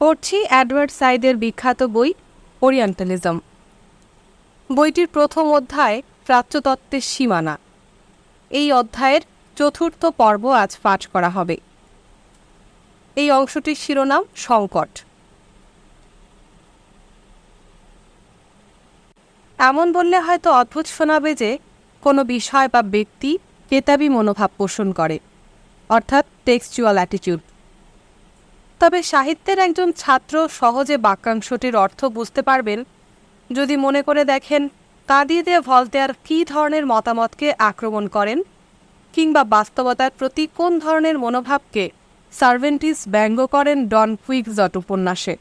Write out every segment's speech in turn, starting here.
পড়ছি এডওয়ার্ড সাইদের বিখ্যাত বই ওরিয়েন্টালিজম। বইটির প্রথম অধ্যায় প্রাচ্যতত্ত্বের সীমানা। এই অধ্যায়ের চতুর্থ পর্ব আজ পাঠ করা হবে। এই অংশটির শিরোনাম সংকট। এমন বললে হয়তো অদ্ভুত শোনাবে যে কোনো বিষয় বা ব্যক্তি কেতাবি মনোভাব পোষণ করে, অর্থাৎ টেক্সচুয়াল অ্যাটিটিউড। তবে সাহিত্যের একজন ছাত্র সহজে বাক্যাংশটির অর্থ বুঝতে পারবেন যদি মনে করে দেখেন কাদিয়ে দিয়ে ভলতেয়ার কী ধরনের মতামতকে আক্রমণ করেন, কিংবা বাস্তবতার প্রতি কোন ধরনের মনোভাবকে সার্ভেন্টিস ব্যঙ্গ করেন ডন কুইক্সট উপন্যাসে।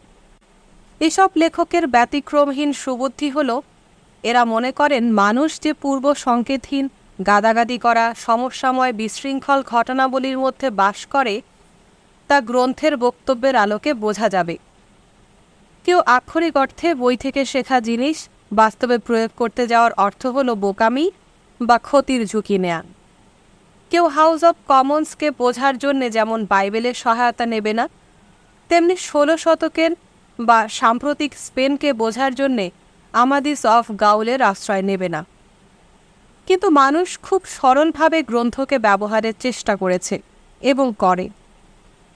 এসব লেখকের ব্যতিক্রমহীন সুবুদ্ধি হল এরা মনে করেন মানুষ যে পূর্ব সংকেতহীন গাদাগাদি করা সমসাময় বিশৃঙ্খল ঘটনাবলীর মধ্যে বাস করে তা গ্রন্থের বক্তব্যের আলোকে বোঝা যাবে। কেউ আক্ষরিক অর্থে বই থেকে শেখা জিনিস বাস্তবে প্রয়োগ করতে যাওয়ার অর্থ হল বোকামি বা ক্ষতির ঝুঁকি নেয়া। কেউ হাউস অব কমন্সকে বোঝার জন্যে যেমন বাইবেলের সহায়তা নেবে না, তেমনি 16 শতকের বা সাম্প্রতিক স্পেনকে বোঝার জন্যে আমাদিস অফ গাউলের আশ্রয় নেবে না। কিন্তু মানুষ খুব সরলভাবে গ্রন্থকে ব্যবহারের চেষ্টা করেছে এবং করে,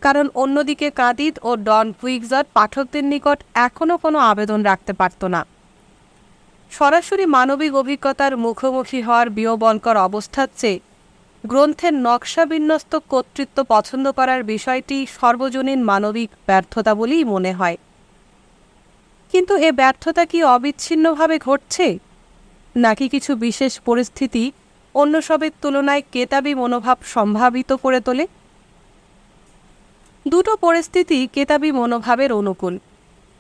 কারণ অন্যদিকে কাদিদ ও ডন কুইক্সট পাঠকদের নিকট এখনও কোনো আবেদন রাখতে পারত না। সরাসরি মানবিক অভিজ্ঞতার মুখোমুখি হওয়ার বিয়োবনকর অবস্থার চেয়ে গ্রন্থের নকশা বিন্যস্ত কর্তৃত্ব পছন্দ করার বিষয়টি সর্বজনীন মানবিক ব্যর্থতা বলেই মনে হয়। কিন্তু এ ব্যর্থতা কি অবিচ্ছিন্নভাবে ঘটছে, নাকি কিছু বিশেষ পরিস্থিতি অন্য সবের তুলনায় কেতাবি মনোভাব সম্ভাবিত করে তোলে? দুটো পরিস্থিতি কেতাবি মনোভাবের অনুকূল।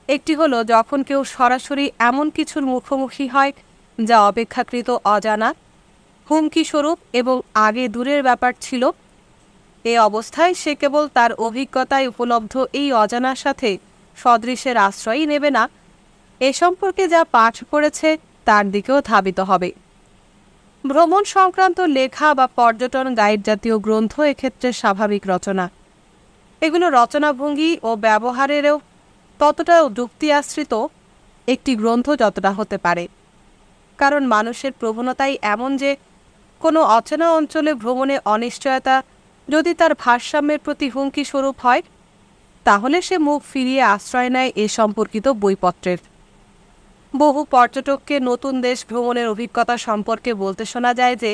একটি হলো যখন কেউ সরাসরি এমন কিছুর মুখোমুখি হয় যা অপেক্ষাকৃত অজানা, হুমকিস্বরূপ এবং আগে দূরের ব্যাপার ছিল। এ অবস্থায় সে কেবল তার অভিজ্ঞতায় উপলব্ধ এই অজানার সাথে সদৃশের আশ্রয়ই নেবে না, এ সম্পর্কে যা পাঠ করেছে তার দিকেও ধাবিত হবে। ভ্রমণ সংক্রান্ত লেখা বা পর্যটন গাইড জাতীয় গ্রন্থ এক্ষেত্রে স্বাভাবিক রচনা। এগুলো রচনাভঙ্গি ও ব্যবহারেরও ততটা যুক্তি আশ্রিত একটি গ্রন্থ যতটা হতে পারে, কারণ মানুষের প্রবণতাই এমন যে কোনো অচেনা অঞ্চলে ভ্রমণে অনিশ্চয়তা যদি তার ভারসাম্যের প্রতি হুমকি স্বরূপ হয়, তাহলে সে মুখ ফিরিয়ে আশ্রয় নেয় এ সম্পর্কিত বইপত্রের। বহু পর্যটককে নতুন দেশ ভ্রমণের অভিজ্ঞতা সম্পর্কে বলতে শোনা যায় যে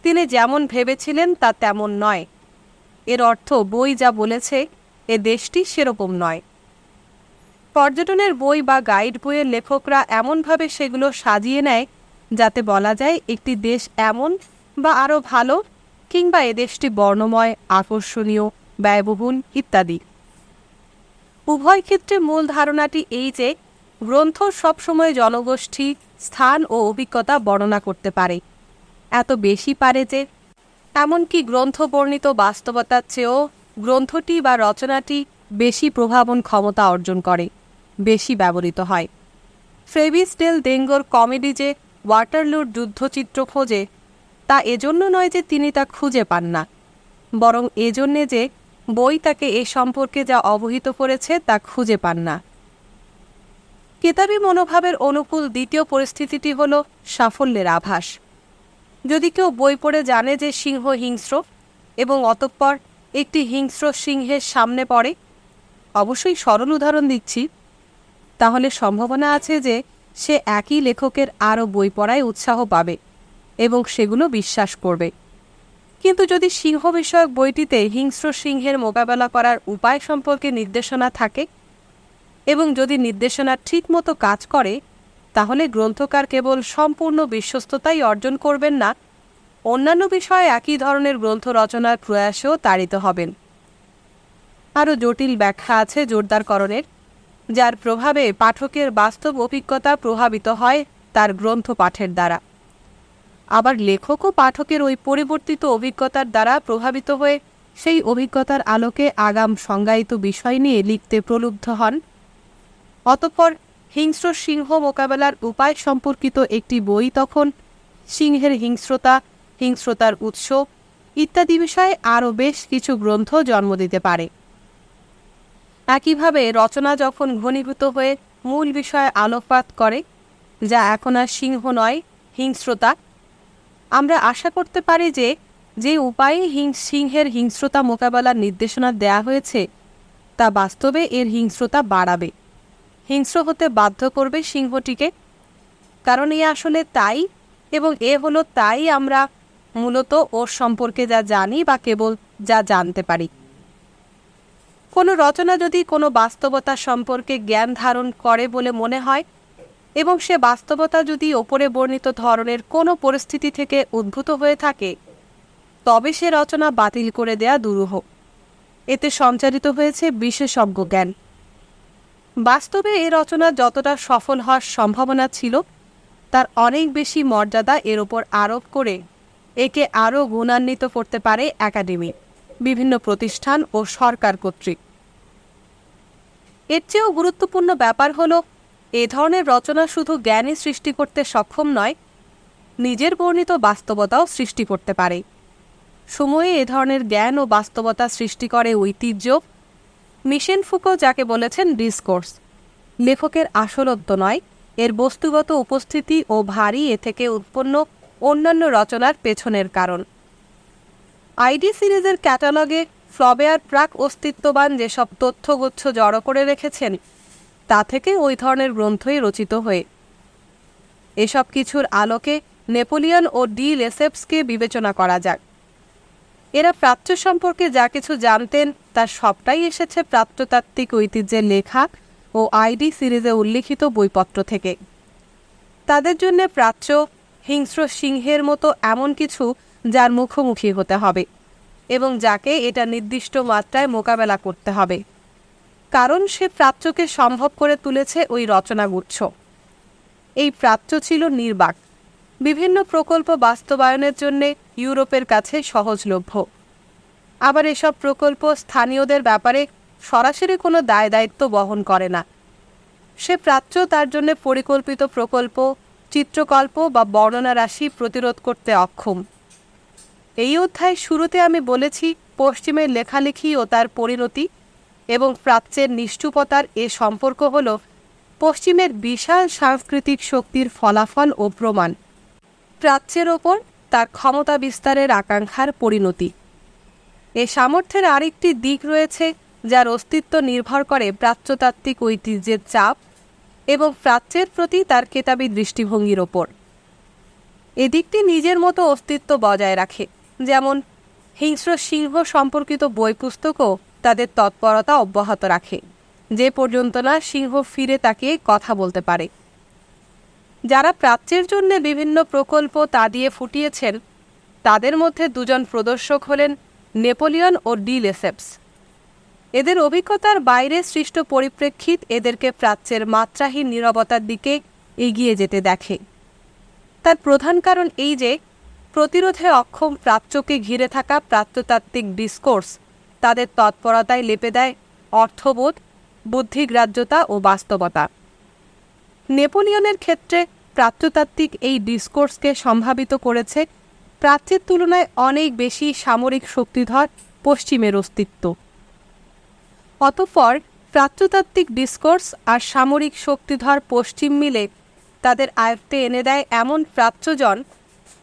তিনি যেমন ভেবেছিলেন তা তেমন নয়। এর অর্থ বই যা বলেছে এ দেশটি সেরকম নয়। পর্যটনের বই বা গাইড বইয়ের লেখকরা এমনভাবে সেগুলো সাজিয়ে নেয় যাতে বলা যায় একটি দেশ এমন বা আরও ভালো, কিংবা এ দেশটি বর্ণময়, আকর্ষণীয়, ব্যয়বহুল ইত্যাদি। উভয় ক্ষেত্রে মূল ধারণাটি এই যে গ্রন্থ সবসময় জনগোষ্ঠী, স্থান ও অভিজ্ঞতা বর্ণনা করতে পারে, এত বেশি পারে যে এমনকি গ্রন্থ বর্ণিত বাস্তবতার চেয়েও গ্রন্থটি বা রচনাটি বেশি প্রভাবন ক্ষমতা অর্জন করে, বেশি ব্যবহৃত হয়। ফ্রেভিস ডেল দেঙ্গোর কমেডি যে ওয়াটারলুর যুদ্ধচিত্র খোঁজে, তা এজন্য নয় যে তিনি তা খুঁজে পান না, বরং এজন্যে যে বই তাকে এ সম্পর্কে যা অবহিত করেছে তা খুঁজে পান না। কেতাবি মনোভাবের অনুকূল দ্বিতীয় পরিস্থিতিটি হল সাফল্যের আভাস। যদি কেউ বই পড়ে জানে যে সিংহ হিংস্র এবং অতঃপর একটি হিংস্র সিংহের সামনে পড়ে, অবশ্যই সরল উদাহরণ দিচ্ছি, তাহলে সম্ভাবনা আছে যে সে একই লেখকের আরও বই পড়ায় উৎসাহ পাবে এবং সেগুলো বিশ্বাস করবে। কিন্তু যদি সিংহ বিষয়ক বইটিতে হিংস্র সিংহের মোকাবেলা করার উপায় সম্পর্কে নির্দেশনা থাকে এবং যদি নির্দেশনা ঠিকমতো কাজ করে, তাহলে গ্রন্থকার কেবল সম্পূর্ণ বিশ্বস্ততাই অর্জন করবেন না, অন্যান্য বিষয়ে একই ধরনের গ্রন্থ রচনার প্রয়াসেও তাড়িত হবেন। আরও জটিল ব্যাখ্যা আছে জোরদারকরণের, যার প্রভাবে পাঠকের বাস্তব অভিজ্ঞতা প্রভাবিত হয় তার গ্রন্থ পাঠের দ্বারা। আবার লেখকও পাঠকের ওই পরিবর্তিত অভিজ্ঞতার দ্বারা প্রভাবিত হয়ে সেই অভিজ্ঞতার আলোকে আগাম সংজ্ঞায়িত বিষয় নিয়ে লিখতে প্রলুব্ধ হন। অতঃপর হিংস্র সিংহ মোকাবেলার উপায় সম্পর্কিত একটি বই তখন সিংহের হিংস্রতা, হিংস্রতার উৎস ইত্যাদি বিষয়ে আরও বেশ কিছু গ্রন্থ জন্ম দিতে পারে। একইভাবে রচনা যখন ঘনীভূত হয়ে মূল বিষয়ে আলোকপাত করে, যা এখন আর সিংহ নয়, হিংস্রতা, আমরা আশা করতে পারি যে যে উপায়ে সিংহের হিংস্রতা মোকাবেলার নির্দেশনা দেয়া হয়েছে তা বাস্তবে এর হিংস্রতা বাড়াবে, হিংস্র হতে বাধ্য করবে সিংহটিকে। কারণ এ আসলে তাই, এবং এ হলো তাই আমরা মূলত ওর সম্পর্কে যা জানি বা কেবল যা জানতে পারি। কোনো রচনা যদি কোনো বাস্তবতা সম্পর্কে জ্ঞান ধারণ করে বলে মনে হয় এবং সে বাস্তবতা যদি ওপরে বর্ণিত ধরনের কোনো পরিস্থিতি থেকে উদ্ভূত হয়ে থাকে, তবে সে রচনা বাতিল করে দেয়া দুরূহ। এতে সঞ্চারিত হয়েছে বিশেষজ্ঞ জ্ঞান। বাস্তবে এ রচনা যতটা সফল হওয়ার সম্ভাবনা ছিল তার অনেক বেশি মর্যাদা এর ওপর আরোপ করে একে আরও গুণান্বিত করতে পারে একাডেমি, বিভিন্ন প্রতিষ্ঠান ও সরকার কর্তৃক। এর চেয়েও গুরুত্বপূর্ণ ব্যাপার হলো, এ ধরনের রচনা শুধু জ্ঞানই সৃষ্টি করতে সক্ষম নয়, নিজের বর্ণিত বাস্তবতাও সৃষ্টি করতে পারে। সময়ে এ ধরনের জ্ঞান ও বাস্তবতা সৃষ্টি করে ঐতিহ্য। মিশেল ফুকো যাকে বলেছেন ডিসকোর্স, লেখকের আসলত্ব নয়, এর বস্তুগত উপস্থিতি ও ভারী এ থেকে উৎপন্ন অন্যান্য রচনার পেছনের কারণ। আইডি সিরিজের ক্যাটালগে ফ্লবেয়ার প্রাক অস্তিত্ববান যেসব তথ্যগুচ্ছ জড়ো করে রেখেছেন তা থেকে ওই ধরনের গ্রন্থই রচিত হয়ে। এসব কিছুর আলোকে নেপোলিয়ন ও ডি লেসেপসকে বিবেচনা করা যাক। এরা প্রাচ্য সম্পর্কে যা কিছু জানতেন তার সবটাই এসেছে প্রাচ্যতাত্ত্বিক ঐতিহ্যের লেখা ও আইডি সিরিজে উল্লিখিত বইপত্র থেকে। তাদের জন্য প্রাচ্য হিংস্র সিংহের মতো এমন কিছু যার মুখোমুখি হতে হবে এবং যাকে এটা নির্দিষ্ট মাত্রায় মোকাবেলা করতে হবে, কারণ সে প্রাচ্যকে সম্ভব করে তুলেছে ওই রচনাগুচ্ছ। এই প্রাচ্য ছিল নির্বাক, বিভিন্ন প্রকল্প বাস্তবায়নের জন্য ইউরোপের কাছে সহজলভ্য। আবার এসব প্রকল্প স্থানীয়দের ব্যাপারে সরাসরি কোনো দায় দায়িত্ব বহন করে না। সে প্রাচ্য তার জন্য পরিকল্পিত প্রকল্প, চিত্রকল্প বা বর্ণনা রাশি প্রতিরোধ করতে অক্ষম। এই অধ্যায়ের শুরুতে আমি বলেছি পশ্চিমের লেখালেখি ও তার পরিণতি এবং প্রাচ্যের নিষ্ঠুপতার এ সম্পর্ক হল পশ্চিমের বিশাল সাংস্কৃতিক শক্তির ফলাফল ও প্রমাণ, প্রাচ্যের ওপর তার ক্ষমতা বিস্তারের আকাঙ্ক্ষার পরিণতি। এ সামর্থ্যের আরেকটি দিক রয়েছে যার অস্তিত্ব নির্ভর করে প্রাচ্যতাত্ত্বিক ঐতিহ্যের চাপ এবং প্রাচ্যের প্রতি তার কেতাবী দৃষ্টিভঙ্গির ওপর। এ দিকটি নিজের মতো অস্তিত্ব বজায় রাখে, যেমন হিংস্র সিংহ সম্পর্কিত বই পুস্তকও তাদের তৎপরতা অব্যাহত রাখে, যে পর্যন্ত না সিংহ ফিরে তাকিয়ে কথা বলতে পারে। যারা প্রাচ্যের জন্য বিভিন্ন প্রকল্প তা দিয়ে ফুটিয়েছেন তাদের মধ্যে দুজন প্রদর্শক হলেন নেপোলিয়ন ও ডি লেসেপস। এদের অভিজ্ঞতার বাইরে সৃষ্ট পরিপ্রেক্ষিত এদেরকে প্রাচ্যের মাত্রাহীন নীরবতার দিকে এগিয়ে যেতে দেখে। তার প্রধান কারণ এই যে প্রতিরোধে অক্ষম প্রাচ্যকে ঘিরে থাকা প্রাচ্যতাত্ত্বিক ডিসকোর্স তাদের তৎপরতায় লেপে দেয় অর্থবোধ, বুদ্ধিগ্রাহ্যতা ও বাস্তবতা। নেপোলিয়নের ক্ষেত্রে প্রাচ্যতাত্ত্বিক এই ডিসকোর্সকে সম্ভাবিত করেছে প্রাচ্যের তুলনায় অনেক বেশি সামরিক শক্তিধর পশ্চিমের অস্তিত্ব। অতঃপর প্রাচ্যতাত্ত্বিক ডিসকোর্স আর সামরিক শক্তিধর পশ্চিম মিলে তাদের আয়ত্তে এনে দেয় এমন প্রাচ্যজন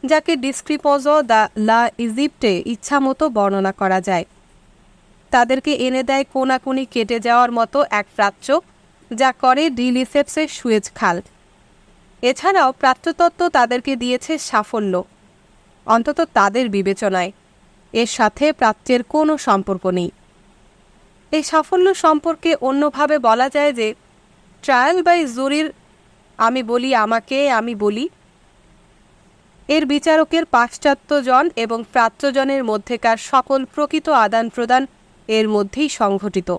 যাকে ডিসক্রিপোজো দ্য লা ইজিপ্টে ইচ্ছামতো বর্ণনা করা যায়। তাদেরকে এনে দেয় কোনাকুনি কেটে যাওয়ার মতো এক প্রাচ্য, যা করে ডি লেসেপসের সুয়েজ খাল। এছাড়াও প্রাচ্যতত্ত্ব তাদেরকে দিয়েছে সাফল্য, অন্তত তাদের বিবেচনায়। এর সাথে প্রাচ্যের কোনো সম্পর্ক নেই। এই সাফল্য সম্পর্কে অন্যভাবে বলা যায় যে ট্রায়াল বাই জুরির আমি বলি আমাকে আমি বলি এর বিচারকের পাশ্চাত্যজন এবং প্রাচ্যজনের মধ্যেকার সকল প্রকৃত আদান প্রদান এর মধ্যেই সংঘটিত।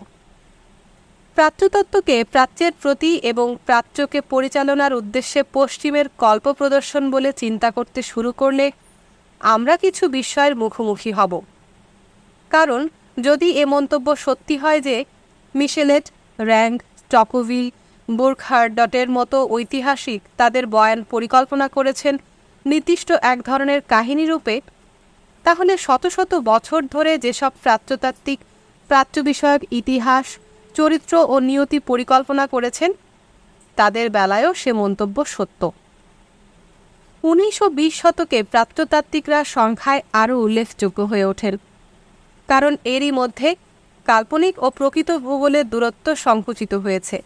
প্রাচ্যতত্ত্বকে প্রাচ্যের প্রতি এবং প্রাচ্যকে পরিচালনার উদ্দেশ্যে পশ্চিমের কল্প প্রদর্শন বলে চিন্তা করতে শুরু করলে আমরা কিছু বিস্ময়ের মুখোমুখি হব। কারণ যদি এ মন্তব্য সত্যি হয় যে মিশেলেট, র্যাঙ্ক, টকোভিল, বুর্কহার্ডটের মতো ঐতিহাসিক তাদের বয়ান পরিকল্পনা করেছেন নির্দিষ্ট এক ধরনের কাহিনী রূপে, তাহলে শত শত বছর ধরে যেসব প্রাচ্যতাত্ত্বিক প্রাচ্য বিষয়ক ইতিহাস, চরিত্র ও নিয়তি পরিকল্পনা করেছেন, তাদের বেলায়ও সে মন্তব্য সত্য। 19 ও 20 শতকে প্রাচ্যতাত্ত্বিকরা সংখ্যায় আরও উল্লেখযোগ্য হয়ে ওঠেন, কারণ এরই মধ্যে কাল্পনিক ও প্রকৃত ভূগোলের দূরত্ব সংকুচিত হয়েছে।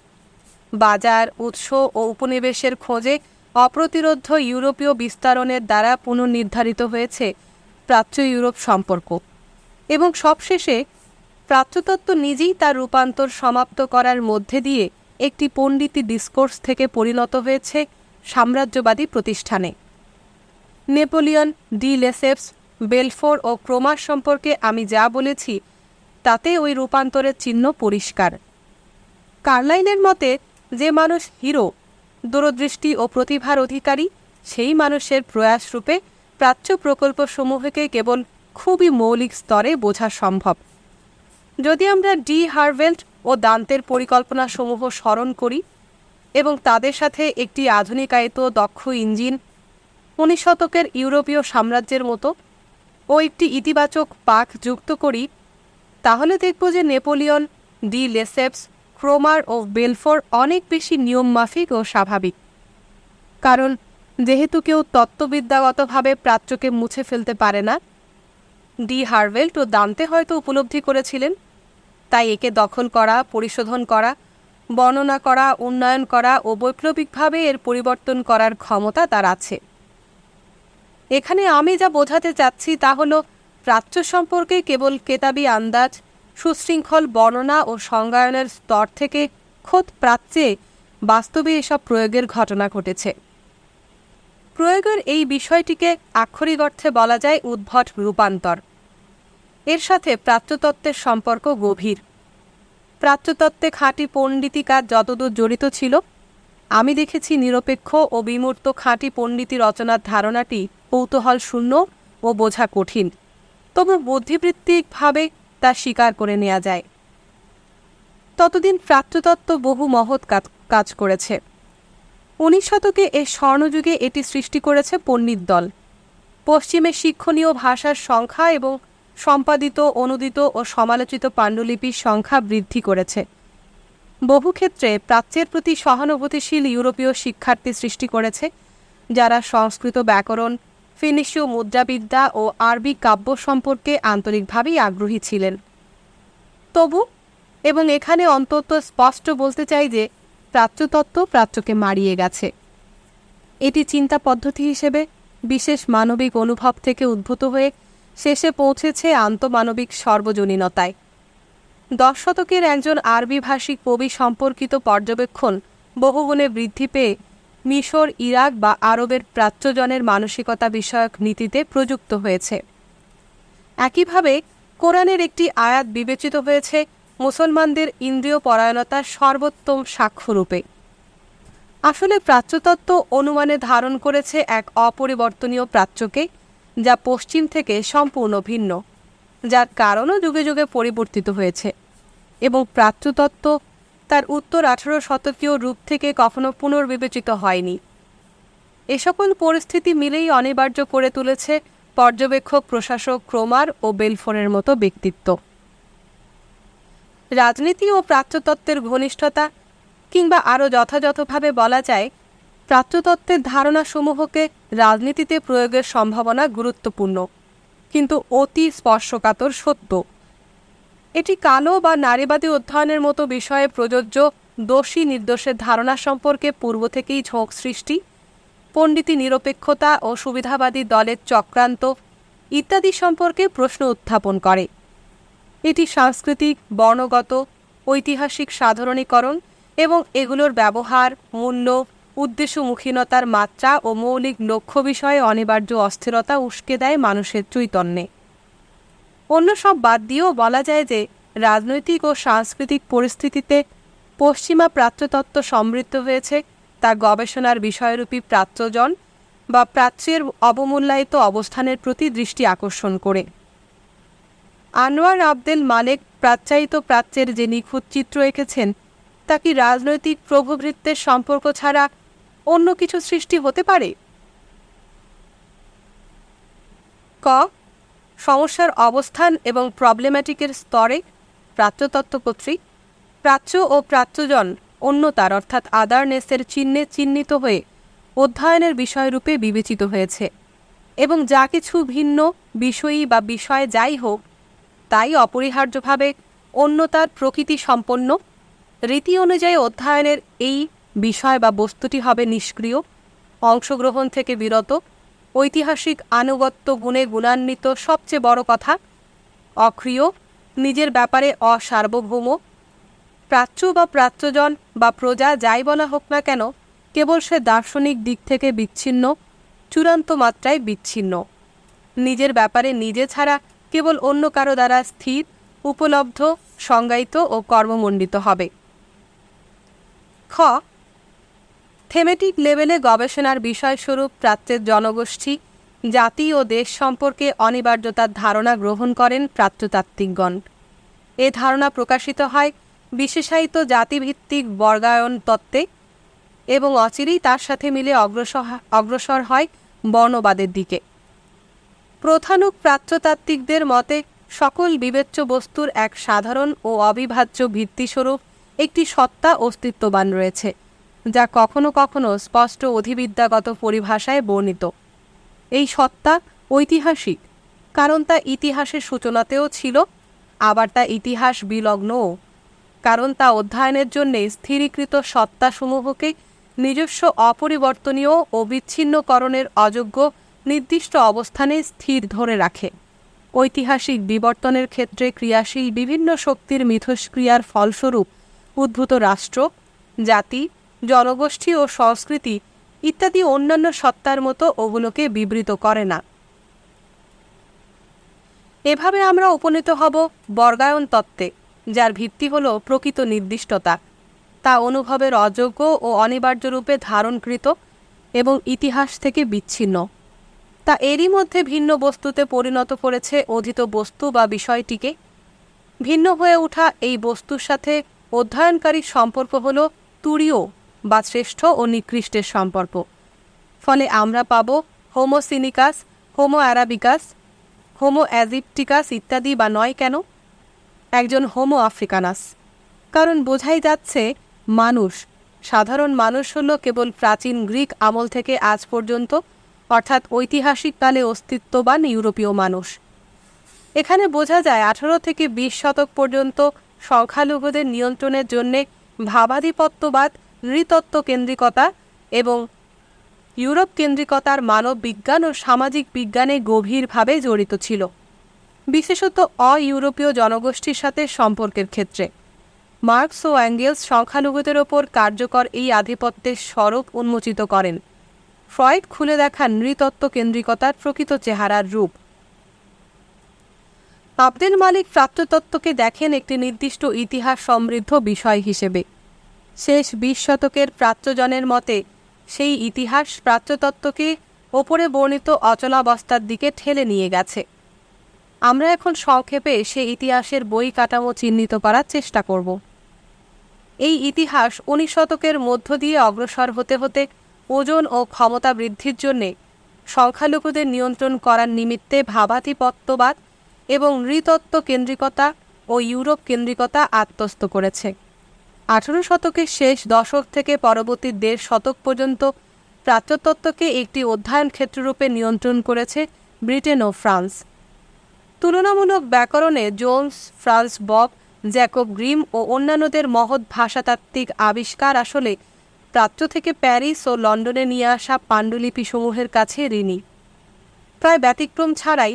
বাজার, উৎস ও উপনিবেশের খোঁজে অপ্রতিরোধ্য ইউরোপীয় বিস্তারণের দ্বারা পুনর্নির্ধারিত হয়েছে প্রাচ্য ইউরোপ সম্পর্ক, এবং সবশেষে প্রাচ্যতত্ত্ব নিজেই তার রূপান্তর সমাপ্ত করার মধ্যে দিয়ে একটি পণ্ডিতি ডিসকোর্স থেকে পরিণত হয়েছে সাম্রাজ্যবাদী প্রতিষ্ঠানে। নেপোলিয়ন, ডি লেসেপস, বেলফোর ও ক্রোমার সম্পর্কে আমি যা বলেছি তাতে ওই রূপান্তরের চিহ্ন পরিষ্কার। কার্লাইলের মতে, যে মানুষ হিরো, দূরদৃষ্টি ও প্রতিভার অধিকারী, সেই মানুষের প্রয়াসরূপে প্রাচ্য প্রকল্পসমূহকে কেবল খুবই মৌলিক স্তরে বোঝা সম্ভব। যদি আমরা ডি হার্ভেল্ট ও দান্তের পরিকল্পনাসমূহ স্মরণ করি এবং তাদের সাথে একটি আধুনিকায়িত দক্ষ ইঞ্জিন, 19 শতকের ইউরোপীয় সাম্রাজ্যের মতো ও একটি ইতিবাচক পাক যুক্ত করি, তাহলে দেখব যে নেপোলিয়ন, ডি লেসেপস, ক্রোমার ও বেলফোর অনেক বেশি নিয়মমাফিক ও স্বাভাবিক। কারণ যেহেতু কেউ তত্ত্ববিদ্যাগতভাবে প্রাচ্যকে মুছে ফেলতে পারে না, ডি হার্ভেল্ট ও দান্তে হয়তো উপলব্ধি করেছিলেন, তাই একে দখল করা, পরিশোধন করা, বর্ণনা করা, উন্নয়ন করা ও বৈপ্লবিকভাবে এর পরিবর্তন করার ক্ষমতা তার আছে। এখানে আমি যা বোঝাতে চাচ্ছি তা হল, প্রাচ্য সম্পর্কে কেবল কেতাবি আন্দাজ, সুশৃঙ্খল বর্ণনা ও সংজ্ঞায়নের স্তর থেকে খোদ প্রাচ্যে বাস্তবে এসব প্রয়োগের ঘটনা ঘটেছে। প্রয়োগের এই বিষয়টিকে আক্ষরিক অর্থে বলা যায় উদ্ভট রূপান্তর। এর সাথে প্রাচ্যতত্ত্বের সম্পর্ক গভীর। প্রাচ্যতত্ত্বে খাঁটি পণ্ডিতি কাজ যতদূর জড়িত ছিল, আমি দেখেছি নিরপেক্ষ ও বিমূর্ত খাঁটি পণ্ডিতি রচনার ধারণাটি কৌতূহল শূন্য ও বোঝা কঠিন, তবু বুদ্ধিবৃত্তিকভাবে তা স্বীকার করে নেওয়া যায়। ততদিন প্রাচ্যতত্ত্ব বহু মহৎ কাজ করেছে। 19 শতকে এর স্বর্ণযুগে এটি সৃষ্টি করেছে পণ্ডিত দল। পশ্চিমে শিক্ষণীয় ভাষার সংখ্যা এবং সম্পাদিত, অনুদিত ও সমালোচিত পাণ্ডুলিপির সংখ্যা বৃদ্ধি করেছে। বহু ক্ষেত্রে প্রাচ্যের প্রতি সহানুভূতিশীল ইউরোপীয় শিক্ষার্থী সৃষ্টি করেছে, যারা সংস্কৃত ব্যাকরণ, ফিনিশীয় মুদ্রাবিদ্যা ও আরবি কাব্য সম্পর্কে আন্তরিকভাবেই আগ্রহী ছিলেন। তবু, এবং এখানে অন্তত স্পষ্ট বলতে চাই যে প্রাচ্যতত্ত্ব প্রাচ্যকে মারিয়ে গেছে। এটি চিন্তা পদ্ধতি হিসেবে বিশেষ মানবিক অনুভব থেকে উদ্ভূত হয়ে শেষে পৌঁছেছে আন্তঃমানবিক সর্বজনীনতায়। 10 শতকের একজন আরবি-ভাষী কবি সম্পর্কিত পর্যবেক্ষণ বহুগুণে বৃদ্ধি পেয়ে মিশর, ইরাক বা আরবের প্রাচ্যজনের মানসিকতা বিষয়ক নীতিতে প্রযুক্ত হয়েছে। একইভাবে কোরআনের একটি আয়াত বিবেচিত হয়েছে মুসলমানদের ইন্দ্রিয় পরায়ণতার সর্বোত্তম সাক্ষ্যরূপে। আসলে প্রাচ্যতত্ত্ব অনুমানে ধারণ করেছে এক অপরিবর্তনীয় প্রাচ্যকে, যা পশ্চিম থেকে সম্পূর্ণ ভিন্ন, যার কারণও যুগে যুগে পরিবর্তিত হয়েছে, এবং প্রাচ্যতত্ত্ব তার উত্তর 18 শতকীয় রূপ থেকে কখনো পুনর্বিবেচিত হয়নি। এ সকল পরিস্থিতি মিলেই অনিবার্য করে তুলেছে পর্যবেক্ষক প্রশাসক ক্রোমার ও বেলফোরের মতো ব্যক্তিত্ব। রাজনীতি ও প্রাচ্যতত্ত্বের ঘনিষ্ঠতা, কিংবা আরও যথাযথভাবে বলা যায় প্রাচ্যতত্ত্বের ধারণাসমূহকে রাজনীতিতে প্রয়োগের সম্ভাবনা গুরুত্বপূর্ণ, কিন্তু অতি স্পর্শকাতর সত্য। এটি কালো বা নারীবাদী অধ্যয়নের মতো বিষয়ে প্রযোজ্য দোষী নির্দোষের ধারণা সম্পর্কে পূর্ব থেকেই ঝোঁক সৃষ্টি, পণ্ডিতি নিরপেক্ষতা ও সুবিধাবাদী দলের চক্রান্ত ইত্যাদি সম্পর্কে প্রশ্ন উত্থাপন করে। এটি সাংস্কৃতিক, বর্ণগত, ঐতিহাসিক সাধারণীকরণ এবং এগুলোর ব্যবহার, মূল্য, উদ্দেশ্যমুখীনতার মাত্রা ও মৌলিক লক্ষ্য বিষয়ে অনিবার্য অস্থিরতা উস্কে দেয় মানুষের চৈতন্যে। অন্য সব বাদ দিয়েও বলা যায় যে রাজনৈতিক ও সাংস্কৃতিক পরিস্থিতিতে পশ্চিমা প্রাচ্যতত্ত্ব সমৃদ্ধ হয়েছে তার গবেষণার বিষয়রূপী প্রাচ্যজন বা প্রাচ্যের অবমূল্যায়িত অবস্থানের প্রতি দৃষ্টি আকর্ষণ করে। আনোয়ার আবদেল মালেক প্রাচ্যায়িত প্রাচ্যের যে নিখুঁত চিত্র এঁকেছেন, তা কি রাজনৈতিক প্রভুভৃত্যের সম্পর্ক ছাড়া অন্য কিছু সৃষ্টি হতে পারে? ক. সমস্যার অবস্থান এবং প্রবলেম্যাটিকের স্তরে প্রাচ্যতত্ত্ব কর্তৃক প্রাচ্য ও প্রাচ্যজন অন্যতার অর্থাৎ আদারনেসের চিহ্নে চিহ্নিত হয়ে অধ্যয়নের বিষয়রূপে বিবেচিত হয়েছে, এবং যা কিছু ভিন্ন বিষয়ী বা বিষয় যাই হোক তাই অপরিহার্যভাবে অন্যতার প্রকৃতি সম্পন্ন। রীতি অনুযায়ী অধ্যয়নের এই বিষয় বা বস্তুটি হবে নিষ্ক্রিয়, অংশগ্রহণ থেকে বিরত, ঐতিহাসিক আনুগত্য গুণে গুণান্বিত, সবচেয়ে বড় কথা অক্রিয়, নিজের ব্যাপারে অসার্বভৌম। প্রাচ্য বা প্রাচ্যজন বা প্রজা যাই বলা হোক না কেন, কেবল সে দার্শনিক দিক থেকে বিচ্ছিন্ন, চূড়ান্ত মাত্রায় বিচ্ছিন্ন, নিজের ব্যাপারে নিজে ছাড়া কেবল অন্য কারো দ্বারা স্থির, উপলব্ধ, সংজ্ঞায়িত ও কর্মমণ্ডিত হবে। খ. থেমেটিক লেভেলে গবেষণার বিষয়স্বরূপ প্রাচ্যের জনগোষ্ঠী, জাতি ও দেশ সম্পর্কে অনিবার্যতার ধারণা গ্রহণ করেন প্রাচ্যতাত্ত্বিকগণ। এ ধারণা প্রকাশিত হয় বিশেষায়িত জাতিভিত্তিক বর্গায়ন তত্ত্বে এবং অচিরেই তার সাথে মিলে অগ্রসর হয় বর্ণবাদের দিকে। প্রধানুক প্রাচ্যতাত্ত্বিকদের মতে সকল বিবেচ্য বস্তুর এক সাধারণ ও অবিভাজ্য ভিত্তিস্বরূপ একটি সত্তা অস্তিত্ববান রয়েছে, যা কখনো কখনো স্পষ্ট অধিবিদ্যাগত পরিভাষায় বর্ণিত। এই সত্তা ঐতিহাসিক, কারণ তা ইতিহাসের সূচনাতেও ছিল, আবার তা ইতিহাস বিলগ্নও, কারণ তা অধ্যয়নের জন্য স্থিরীকৃত সত্তাসমূহকে নিজস্ব অপরিবর্তনীয় ও বিচ্ছিন্নকরণের অযোগ্য নির্দিষ্ট অবস্থানে স্থির ধরে রাখে। ঐতিহাসিক বিবর্তনের ক্ষেত্রে ক্রিয়াশীল বিভিন্ন শক্তির মিথস্ক্রিয়ার ফলস্বরূপ উদ্ভূত রাষ্ট্র, জাতি, জনগোষ্ঠী ও সংস্কৃতি ইত্যাদি অন্যান্য সত্তার মতো ওগুলোকে বিবৃত করে না। এভাবে আমরা উপনীত হব বর্গায়ন তত্ত্বে, যার ভিত্তি হল প্রকৃত নির্দিষ্টতা, তা অনুভবের অযোগ্য ও অনিবার্য রূপে ধারণকৃত এবং ইতিহাস থেকে বিচ্ছিন্ন। তা এরই মধ্যে ভিন্ন বস্তুতে পরিণত করেছে অধীত বস্তু বা বিষয়টিকে। ভিন্ন হয়ে ওঠা এই বস্তুর সাথে অধ্যয়নকারীর সম্পর্ক হল তুরীয় বা শ্রেষ্ঠ ও নিকৃষ্টের সম্পর্ক। ফলে আমরা পাব হোমো সিনিকাস, হোমো অ্যারাবিকাস, হোমো অ্যাজিপটিকাস ইত্যাদি, বা নয় কেন একজন হোমো আফ্রিকানাস। কারণ বোঝাই যাচ্ছে মানুষ, সাধারণ মানুষ হল কেবল প্রাচীন গ্রিক আমল থেকে আজ পর্যন্ত, অর্থাৎ ঐতিহাসিক কালে অস্তিত্ববান ইউরোপীয় মানুষ। এখানে বোঝা যায় 18 থেকে 20 শতক পর্যন্ত সংখ্যালঘুদের নিয়ন্ত্রণের জন্যে ভাবাধিপত্যবাদ, নৃতত্ত্ব কেন্দ্রিকতা এবং ইউরোপ কেন্দ্রিকতার মানব বিজ্ঞান ও সামাজিক বিজ্ঞানে গভীরভাবে জড়িত ছিল, বিশেষত অ-ইউরোপীয় জনগোষ্ঠীর সাথে সম্পর্কের ক্ষেত্রে। মার্কস ও অ্যাঙ্গেলস সংখ্যালঘুদের ওপর কার্যকর এই আধিপত্যের স্বরূপ উন্মোচিত করেন। ফ্রয়েড খুলে দেখান নৃতত্ত্ব কেন্দ্রিকতার প্রকৃত চেহারার রূপ। আবদেল মালিক প্রাচ্যতত্ত্বকে দেখেন একটি নির্দিষ্ট ইতিহাস সমৃদ্ধ বিষয় হিসেবে। শেষ 20 শতকের প্রাচ্যজনের মতে সেই ইতিহাস প্রাচ্যতত্ত্বকে ওপরে বর্ণিত অচলাবস্থার দিকে ঠেলে নিয়ে গেছে। আমরা এখন সংক্ষেপে সেই ইতিহাসের বই কাঠামো চিহ্নিত করার চেষ্টা করব। এই ইতিহাস 19 শতকের মধ্য দিয়ে অগ্রসর হতে হতে ওজন ও ক্ষমতা বৃদ্ধির জন্যে সংখ্যালঘুদের নিয়ন্ত্রণ করার নিমিত্তে ভাবাধিপত্যবাদ এবং নৃতত্ত্ব কেন্দ্রিকতা ও ইউরোপ কেন্দ্রিকতা আত্মস্থ করেছে। 18 শতকের শেষ দশক থেকে পরবর্তী 1.5 শতক পর্যন্ত প্রাচ্যতত্ত্বকে একটি অধ্যয়ন ক্ষেত্ররূপে নিয়ন্ত্রণ করেছে ব্রিটেন ও ফ্রান্স। তুলনামূলক ব্যাকরণে জোন্স, ফ্রান্স বক, জ্যাকব গ্রিম ও অন্যান্যদের মহৎ ভাষাতাত্ত্বিক আবিষ্কার আসলে প্রাচ্য থেকে প্যারিস ও লন্ডনে নিয়ে আসা পাণ্ডুলিপিসমূহের কাছে ঋণী। প্রায় ব্যতিক্রম ছাড়াই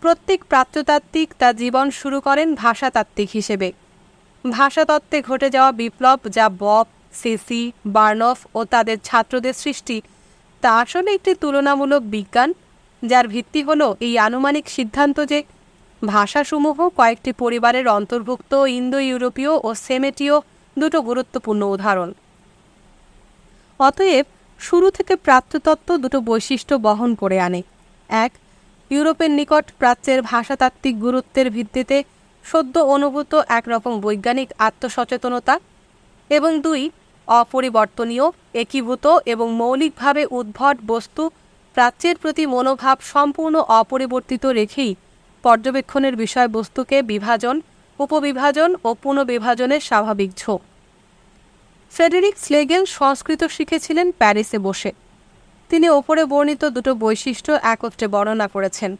প্রত্যেক প্রাচ্যতাত্ত্বিক তার জীবন শুরু করেন ভাষাতাত্ত্বিক হিসেবে। ভাষাতত্ত্বে ঘটে যাওয়া বিপ্লব, যা বব, সেসি, বার্নফ ও তাদের ছাত্রদের সৃষ্টি, তা আসলে একটি তুলনামূলক বিজ্ঞান, যার ভিত্তি হল এই আনুমানিক সিদ্ধান্ত যে ভাষাসমূহ কয়েকটি পরিবারের অন্তর্ভুক্ত ইন্দো ইউরোপীয় ও সেমেটীয় দুটো গুরুত্বপূর্ণ উদাহরণ। অতএব শুরু থেকে প্রাচ্যতত্ত্ব দুটো বৈশিষ্ট্য বহন করে আনে: 1. ইউরোপের নিকট প্রাচ্যের ভাষাতাত্ত্বিক গুরুত্বের ভিত্তিতে সদ্য অনুভূত একরকম বৈজ্ঞানিক আত্মসচেতনতা, এবং 2. অপরিবর্তনীয়, একীভূত এবং মৌলিকভাবে উদ্ভট বস্তু প্রাচ্যের প্রতি মনোভাব সম্পূর্ণ অপরিবর্তিত রেখেই পর্যবেক্ষণের বিষয়বস্তুকে বিভাজন, উপবিভাজন ও পুনঃবিভাজনের স্বাভাবিক ঝোঁক। ফ্রেডেরিক স্লেগেল সংস্কৃত শিখেছিলেন প্যারিসে বসে। তিনি ওপরে বর্ণিত দুটো বৈশিষ্ট্য একত্রে বর্ণনা করেছেন।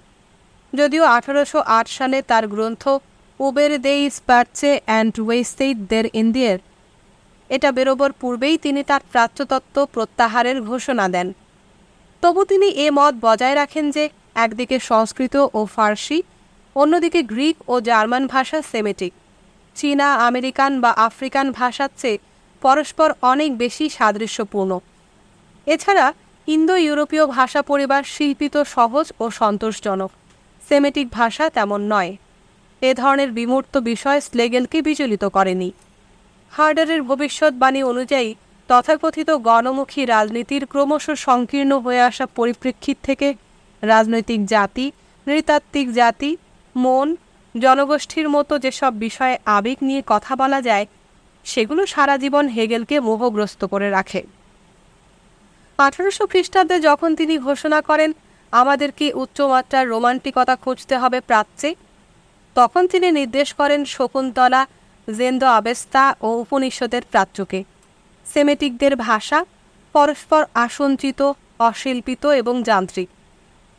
যদিও 1808 সালে তার গ্রন্থ উবের দেই স্প্যাটসে অ্যান্ড ওয়েস্টেইড দের ইন্ডিয়ার এটা বেরোবার পূর্বেই তিনি তার প্রাচ্যতত্ত্ব প্রত্যাহারের ঘোষণা দেন, তবু তিনি এ মত বজায় রাখেন যে একদিকে সংস্কৃত ও ফার্সি, অন্যদিকে গ্রিক ও জার্মান ভাষা সেমেটিক, চীনা, আমেরিকান বা আফ্রিকান ভাষার চেয়ে পরস্পর অনেক বেশি সাদৃশ্যপূর্ণ। এছাড়া ইন্দো ইউরোপীয় ভাষা পরিবার শিল্পিত সহজ ও সন্তোষজনক, সেমেটিক ভাষা তেমন নয়। এ ধরনের বিমূর্ত বিষয় স্লেগেলকে বিচলিত করেনি। হার্ডারের ভবিষ্যৎবাণী অনুযায়ী তথাকথিত গণমুখী রাজনীতির ক্রমশ সংকীর্ণ হয়ে আসা পরিপ্রেক্ষিত থেকে রাজনৈতিক জাতি, নৃতাত্ত্বিক জাতি, মন, জনগোষ্ঠীর মতো যেসব বিষয়ে আবেগ নিয়ে কথা বলা যায় সেগুলো সারা জীবন হেগেলকে মোহগ্রস্ত করে রাখে। 1800 খ্রিস্টাব্দে যখন তিনি ঘোষণা করেন আমাদেরকে উচ্চমাত্রার রোমান্টিকতা খুঁজতে হবে প্রাচ্যে, তখন তিনি নির্দেশ করেন শকুন্তলা, জেন্দ আবেস্তা ও উপনিষদের প্রাচ্যকে। সেমেটিকদের ভাষা পরস্পর আসঞ্চিত, অশিল্পিত এবং যান্ত্রিক,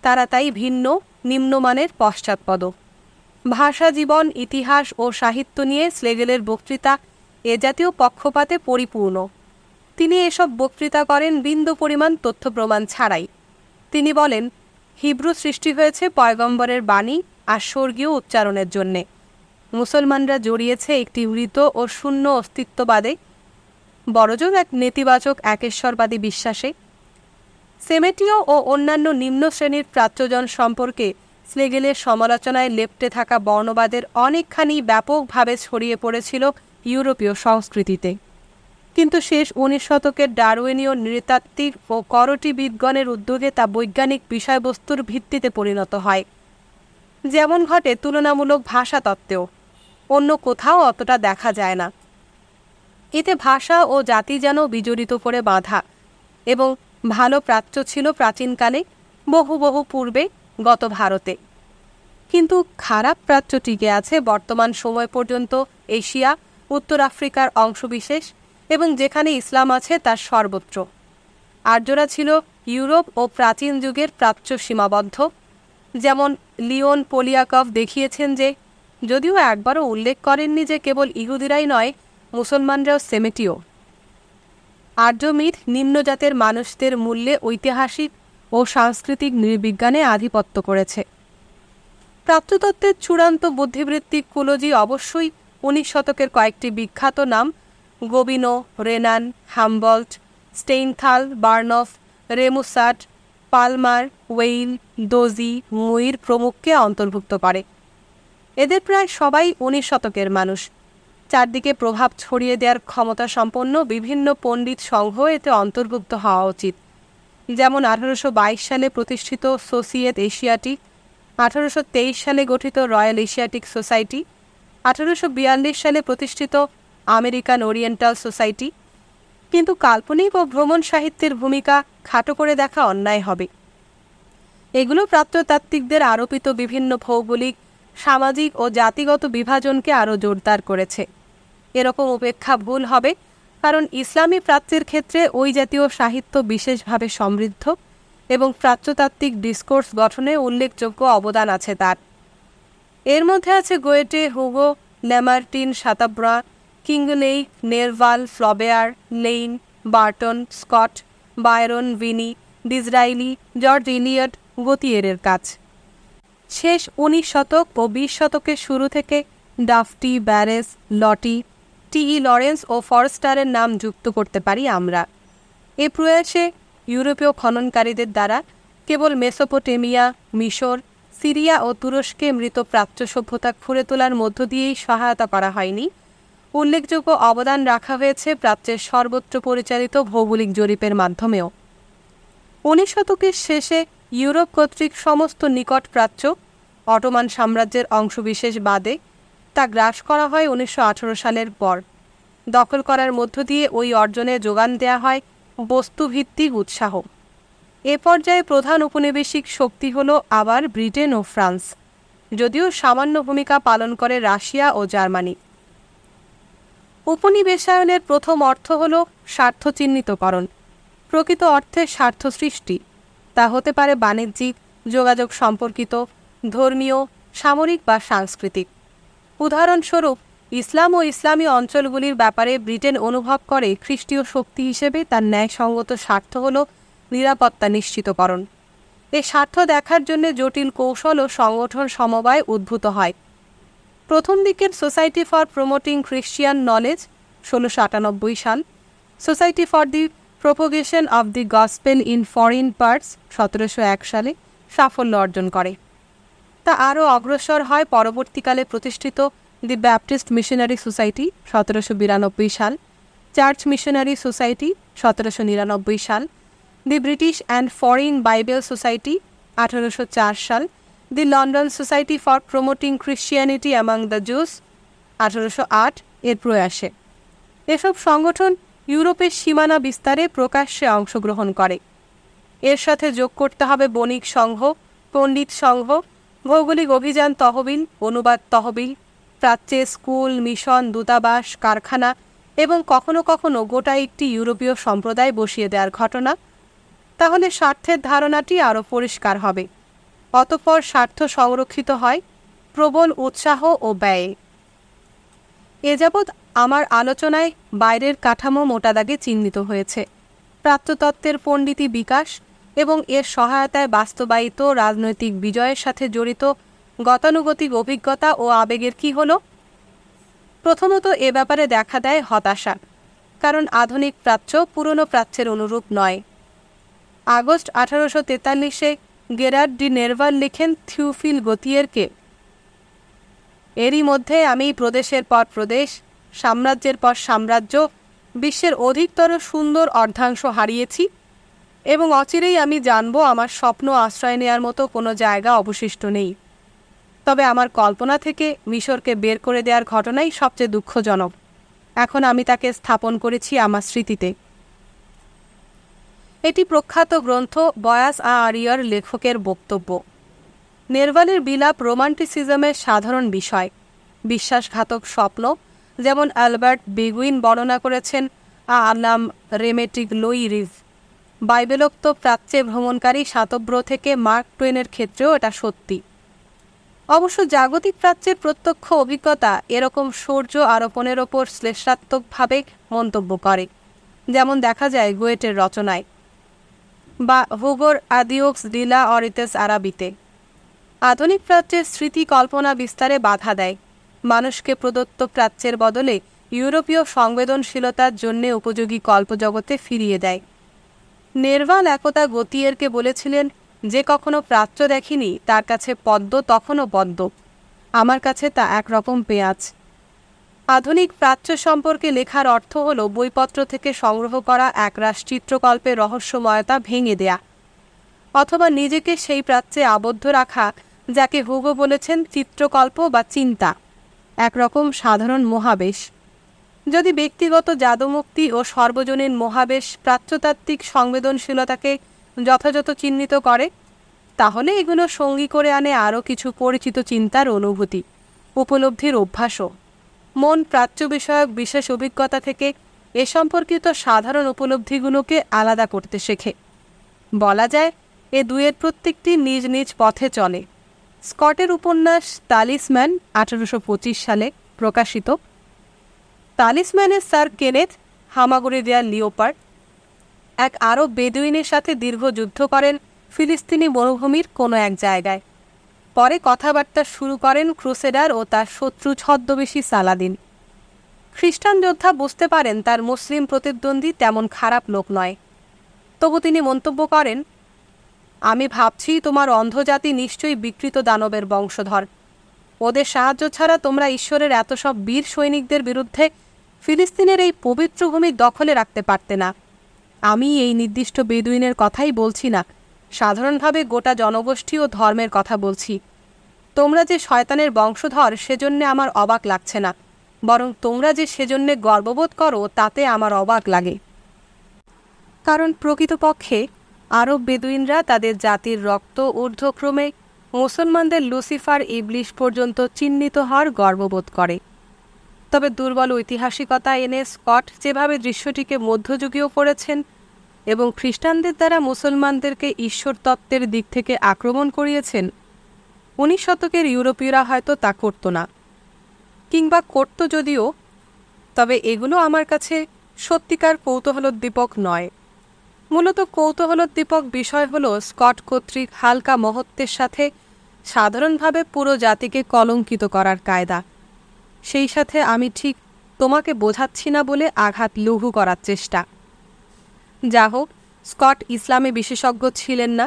তারা তাই ভিন্ন, নিম্নমানের পশ্চাৎপদ। ভাষা, জীবন, ইতিহাস ও সাহিত্য নিয়ে স্লেগেলের বক্তৃতা এ জাতীয় পক্ষপাতে পরিপূর্ণ। তিনি এসব বক্তৃতা করেন বিন্দু পরিমাণ তথ্য প্রমাণ ছাড়াই। তিনি বলেন, হিব্রু সৃষ্টি হয়েছে পয়গম্বরের বাণী আর স্বর্গীয় উচ্চারণের জন্যে। মুসলমানরা জড়িয়েছে একটি মৃত ও শূন্য অস্তিত্ববাদে, বড়জোর এক নেতিবাচক একেশ্বরবাদী বিশ্বাসে। সেমেটীয় ও অন্যান্য নিম্ন শ্রেণীর প্রাচ্যজন সম্পর্কে স্লেগেলের সমালোচনায় লেপ্টে থাকা বর্ণবাদের অনেকখানি ব্যাপকভাবে ছড়িয়ে পড়েছিল ইউরোপীয় সংস্কৃতিতে। কিন্তু শেষ 19 শতকের ডারউইনীয় নৃতাত্ত্বিক ও করটিবিদগণের উদ্যোগে তা বৈজ্ঞানিক বিষয়বস্তুর ভিত্তিতে পরিণত হয়, যেমন ঘটে তুলনামূলক ভাষাতত্ত্বেও। অন্য কোথাও অতটা দেখা যায় না। এতে ভাষা ও জাতি যেন বিজড়িত করে বাঁধা, এবং ভালো প্রাচ্য ছিল প্রাচীনকালে, বহু বহু পূর্বে গত ভারতে। কিন্তু খারাপ প্রাচ্য টিকে আছে বর্তমান সময় পর্যন্ত এশিয়া, উত্তর আফ্রিকার অংশবিশেষ এবং যেখানে ইসলাম আছে তার সর্বত্র। আর্যরা ছিল ইউরোপ ও প্রাচীন যুগের প্রাচ্য সীমাবদ্ধ। যেমন লিওন পোলিয়াকভ দেখিয়েছেন যে, যদিও একবারও উল্লেখ করেননি যে কেবল ইহুদিরাই নয়, মুসলমানরাও সেমেটীয়। আর্যমিথ নিম্নজাতের মানুষদের মূল্যে ঐতিহাসিক ও সাংস্কৃতিক নৃবিজ্ঞানে আধিপত্য করেছে। প্রাচ্যতত্ত্বের চূড়ান্ত বুদ্ধিবৃত্তিক কুলজি অবশ্যই 19 শতকের কয়েকটি বিখ্যাত নাম গোবিনো, রেনান, হামবল্ট, স্টেইনথাল, বার্নফ, রেমুসাট, পালমার, ওয়েইল, দোজি, মুইর প্রমুখকে অন্তর্ভুক্ত করে। এদের প্রায় সবাই 19 শতকের মানুষ। চারদিকে প্রভাব ছড়িয়ে দেওয়ার ক্ষমতা সম্পন্ন বিভিন্ন পণ্ডিত সংঘ এতে অন্তর্ভুক্ত হওয়া উচিত। যেমন 1822 সালে প্রতিষ্ঠিত সোসিয়েত এশিয়াটিক, 1823 সালে গঠিত রয়্যাল এশিয়াটিক সোসাইটি, 1842 সালে প্রতিষ্ঠিত আমেরিকান ওরিয়েন্টাল সোসাইটি। কিন্তু কাল্পনিক ও ভ্রমণ সাহিত্যের ভূমিকা খাটো করে দেখা অন্যায় হবে। এগুলো প্রাচ্যতাত্ত্বিকদের আরোপিত বিভিন্ন ভৌগোলিক, সামাজিক ও জাতিগত বিভাজনকে আরও জোরদার করেছে। এরকম উপেক্ষা ভুল হবে, কারণ ইসলামী প্রাচ্যের ক্ষেত্রে ওই জাতীয় সাহিত্য বিশেষভাবে সমৃদ্ধ এবং প্রাচ্যতাত্ত্বিক ডিসকোর্স গঠনে উল্লেখযোগ্য অবদান আছে তার। এর মধ্যে আছে গোয়েটে, হুগো, ল্যামার্টিন, সাতাব্রা, Kinglake, Nerval, Flaubert, Lane, Burton, Scott, Byron, Vigny, Disraeli, George Eliot, গতিয়েরের কাজ। শেষ 19 শতক ও 20 শতকের শুরু থেকে ডাফটি, ব্যারেস, লটি, টি.ই. লরেন্স ও ফরেস্টারের নাম যুক্ত করতে পারি আমরা। এ প্রয়াসে ইউরোপীয় খননকারীদের দ্বারা কেবল মেসোপটেমিয়া, মিশর, সিরিয়া ও তুরস্কে মৃত প্রাচ্য সভ্যতা খুঁড়ে তোলার মধ্য দিয়েই সহায়তা করা হয়নি, উল্লেখযোগ্য অবদান রাখা হয়েছে প্রাচ্যের সর্বত্র পরিচালিত ভৌগোলিক জরিপের মাধ্যমেও। 19 শতকের শেষে ইউরোপ কর্তৃক সমস্ত নিকট প্রাচ্য, অটোমান সাম্রাজ্যের অংশবিশেষ বাদে, তা গ্রাস করা হয় 1918 সালের পর। দখল করার মধ্য দিয়ে ওই অর্জনে যোগান দেয়া হয় বস্তুভিত্তিক উৎসাহ। এ পর্যায়ে প্রধান উপনিবেশিক শক্তি হল আবার ব্রিটেন ও ফ্রান্স। যদিও সামান্য ভূমিকা পালন করে রাশিয়া ও জার্মানি। উপনিবেশায়নের প্রথম অর্থ হল স্বার্থ চিহ্নিতকরণ। প্রকৃত অর্থে স্বার্থ সৃষ্টি। তা হতে পারে বাণিজ্যিক, যোগাযোগ সম্পর্কিত, ধর্মীয়, সামরিক বা সাংস্কৃতিক। উদাহরণস্বরূপ, ইসলাম ও ইসলামী অঞ্চলগুলির ব্যাপারে ব্রিটেন অনুভব করে খ্রিস্টীয় শক্তি হিসেবে তার ন্যায়সঙ্গত স্বার্থ হল নিরাপত্তা নিশ্চিতকরণ। এই স্বার্থ দেখার জন্য জটিল কৌশল ও সংগঠন সমবায় উদ্ভূত হয়। প্রথম দিকের Society for Promoting Christian Knowledge 1698 সাল, Society for the Propagation of the Gospel in Foreign Parts 1701 সালে সাফল্য অর্জন করে। তা আরও অগ্রসর হয় পরবর্তীকালে প্রতিষ্ঠিত দি ব্যাপটিস্ট মিশনারি সোসাইটি 1792 সাল, চার্চ মিশনারি সোসাইটি 1799 সাল, দি British and foreign Bible society 1804 সাল, দি London society for promoting Christianity among the juice 1808 এর প্রয়াসে। এসব সংগঠন ইউরোপের সীমানা বিস্তারে প্রকাশ্যে অংশগ্রহণ করে। এর সাথে যোগ করতে হবে বণিক সংঘ, পণ্ডিত সংঘ, ভৌগোলিক অভিযান তহবিল, অনুবাদ তহবিল, প্রাচ্যে স্কুল, মিশন, দূতাবাস, কারখানা এবং কখনো কখনো গোটা একটি ইউরোপীয় সম্প্রদায় বসিয়ে দেওয়ার ঘটনা। তাহলে স্বার্থের ধারণাটি আরও পরিষ্কার হবে। অতঃপর স্বার্থ সংরক্ষিত হয় প্রবল উৎসাহ ও ব্যয়ে। এ যাবৎ আমার আলোচনায় বাইরের কাঠামো মোটা দাগে চিহ্নিত হয়েছে। প্রাপ্ততত্ত্বের পণ্ডিতি বিকাশ এবং এর সহায়তায় বাস্তবায়িত রাজনৈতিক বিজয়ের সাথে জড়িত গতানুগতিক অভিজ্ঞতা ও আবেগের কি হলো? প্রথমত, এ ব্যাপারে দেখা দেয় হতাশা, কারণ আধুনিক প্রাচ্য পুরনো প্রাচ্যের অনুরূপ নয়। আগস্ট 1843-এ গেরার্ড ডি নেরভাল লেখেন থিওফিল গতিয়েরকে, এরই মধ্যে আমি প্রদেশের পর প্রদেশ, সাম্রাজ্যের পর সাম্রাজ্য, বিশ্বের অধিকতর সুন্দর অর্ধাংশ হারিয়েছি এবং অচিরেই আমি জানব আমার স্বপ্ন আশ্রয় নেয়ার মতো কোনো জায়গা অবশিষ্ট নেই। তবে আমার কল্পনা থেকে মিশরকে বের করে দেওয়ার ঘটনাই সবচেয়ে দুঃখজনক। এখন আমি তাকে স্থাপন করেছি আমার স্মৃতিতে। এটি প্রখ্যাত গ্রন্থ বয়াস আরিয়ার লেখকের বক্তব্য। নেরভালের বিলাপ রোমান্টিসিজমের সাধারণ বিষয়। বিশ্বাসঘাতক স্বপ্ন, যেমন অ্যালবার্ট বেগুইন বর্ণনা করেছেন আলাম রেমেটিক লুই রিভ। বাইবেলোক্ত প্রাচ্যে ভ্রমণকারী শাতব্র থেকে মার্ক টুয়েনের ক্ষেত্রেও এটা সত্যি। অবশ্য জাগতিক প্রাচ্যের প্রত্যক্ষ অভিজ্ঞতা এরকম সূর্য আরোপণের ওপর শ্লেষাত্মকভাবে মন্তব্য করে, যেমন দেখা যায় গোয়েটের রচনায় বা হুগোর আদিওক্স ডিলা অরিতেস আরাবিতে। আধুনিক প্রাচ্যের স্মৃতি কল্পনা বিস্তারে বাধা দেয়, মানুষকে প্রদত্ত প্রাচ্যের বদলে ইউরোপীয় সংবেদনশীলতার জন্য উপযোগী কল্পজগতে ফিরিয়ে দেয়। নেরভাল একদা গতিয়েরকে বলেছিলেন, যে কখনো প্রাচ্য দেখেনি তার কাছে পদ্ম তখনও পদ্ম, আমার কাছে তা একরকম পেঁয়াজ। আধুনিক প্রাচ্য সম্পর্কে লেখার অর্থ হল বইপত্র থেকে সংগ্রহ করা একরাশ চিত্রকল্পের রহস্যময়তা ভেঙে দেয়া, অথবা নিজেকে সেই প্রাচ্যে আবদ্ধ রাখা যাকে হুগো বলেছেন চিত্রকল্প বা চিন্তা, একরকম সাধারণ মহাবেশ। যদি ব্যক্তিগত জাদুমুক্তি ও সর্বজনীন মহাবেশ প্রাচ্যতাত্ত্বিক সংবেদনশীলতাকে যথাযথ চিহ্নিত করে, তাহলে এগুলো সঙ্গী করে আনে আরও কিছু পরিচিত চিন্তার অনুভূতি, উপলব্ধির অভ্যাসও। মন প্রাচ্য বিষয়ক বিশেষ অভিজ্ঞতা থেকে এ সম্পর্কিত সাধারণ উপলব্ধিগুলোকে আলাদা করতে শেখে। বলা যায়, এ দুয়ের প্রত্যেকটি নিজ নিজ পথে চলে। স্কটের উপন্যাস তালিসম্যান 1825 সালে প্রকাশিত। তালিসম্যানের স্যার কেনেথ হামাগুড়ি দেয়া লিওপার্ড এক আরব বেদুইনের সাথে দীর্ঘ যুদ্ধ করেন ফিলিস্তিনি মরুভূমির কোনো এক জায়গায়। পরে কথাবার্তা শুরু করেন ক্রুসেডার ও তার শত্রু ছদ্মবেশী সালাদিন। খ্রিস্টান যোদ্ধা বুঝতে পারেন তার মুসলিম প্রতিদ্বন্দ্বী তেমন খারাপ লোক নয়। তবু তিনি মন্তব্য করেন, আমি ভাবছি তোমার অন্ধজাতি নিশ্চয়ই বিকৃত দানবের বংশধর। ওদের সাহায্য ছাড়া তোমরা ঈশ্বরের এত সব বীর সৈনিকদের বিরুদ্ধে ফিলিস্তিনের এই পবিত্র ভূমি দখলে রাখতে পারতে না। আমি এই নির্দিষ্ট বেদুইনের কথাই বলছি না, সাধারণভাবে গোটা জনগোষ্ঠী ও ধর্মের কথা বলছি। তোমরা যে শয়তানের বংশধর সেজন্যে আমার অবাক লাগছে না, বরং তোমরা যে সেজন্যে গর্ববোধ করো তাতে আমার অবাক লাগে। কারণ প্রকৃতপক্ষে আরব বেদুইনরা তাদের জাতির রক্ত ঊর্ধ্বক্রমে মুসলমানদের লুসিফার ইবলিশ পর্যন্ত চিহ্নিত হওয়ার গর্ববোধ করে। তবে দুর্বল ঐতিহাসিকতা এনে স্কট যেভাবে দৃশ্যটিকে মধ্যযুগীয় করেছেন এবং খ্রিস্টানদের দ্বারা মুসলমানদেরকে ঈশ্বর তত্ত্বের দিক থেকে আক্রমণ করিয়েছেন, 19 শতকের ইউরোপীয়রা হয়তো তা করত না, কিংবা করত যদিও, তবে এগুলো আমার কাছে সত্যিকার কৌতূহলোদ্দীপক নয়। মূলত কৌতূহলোদ্দীপক বিষয় হলো স্কট কর্তৃক হালকা মহত্বের সাথে সাধারণভাবে পুরো জাতিকে কলঙ্কিত করার কায়দা। সেই সাথে আমি ঠিক তোমাকে বোঝাচ্ছি না বলে আঘাত লঘু করার চেষ্টা। যা হোক, স্কট ইসলামে বিশেষজ্ঞ ছিলেন না,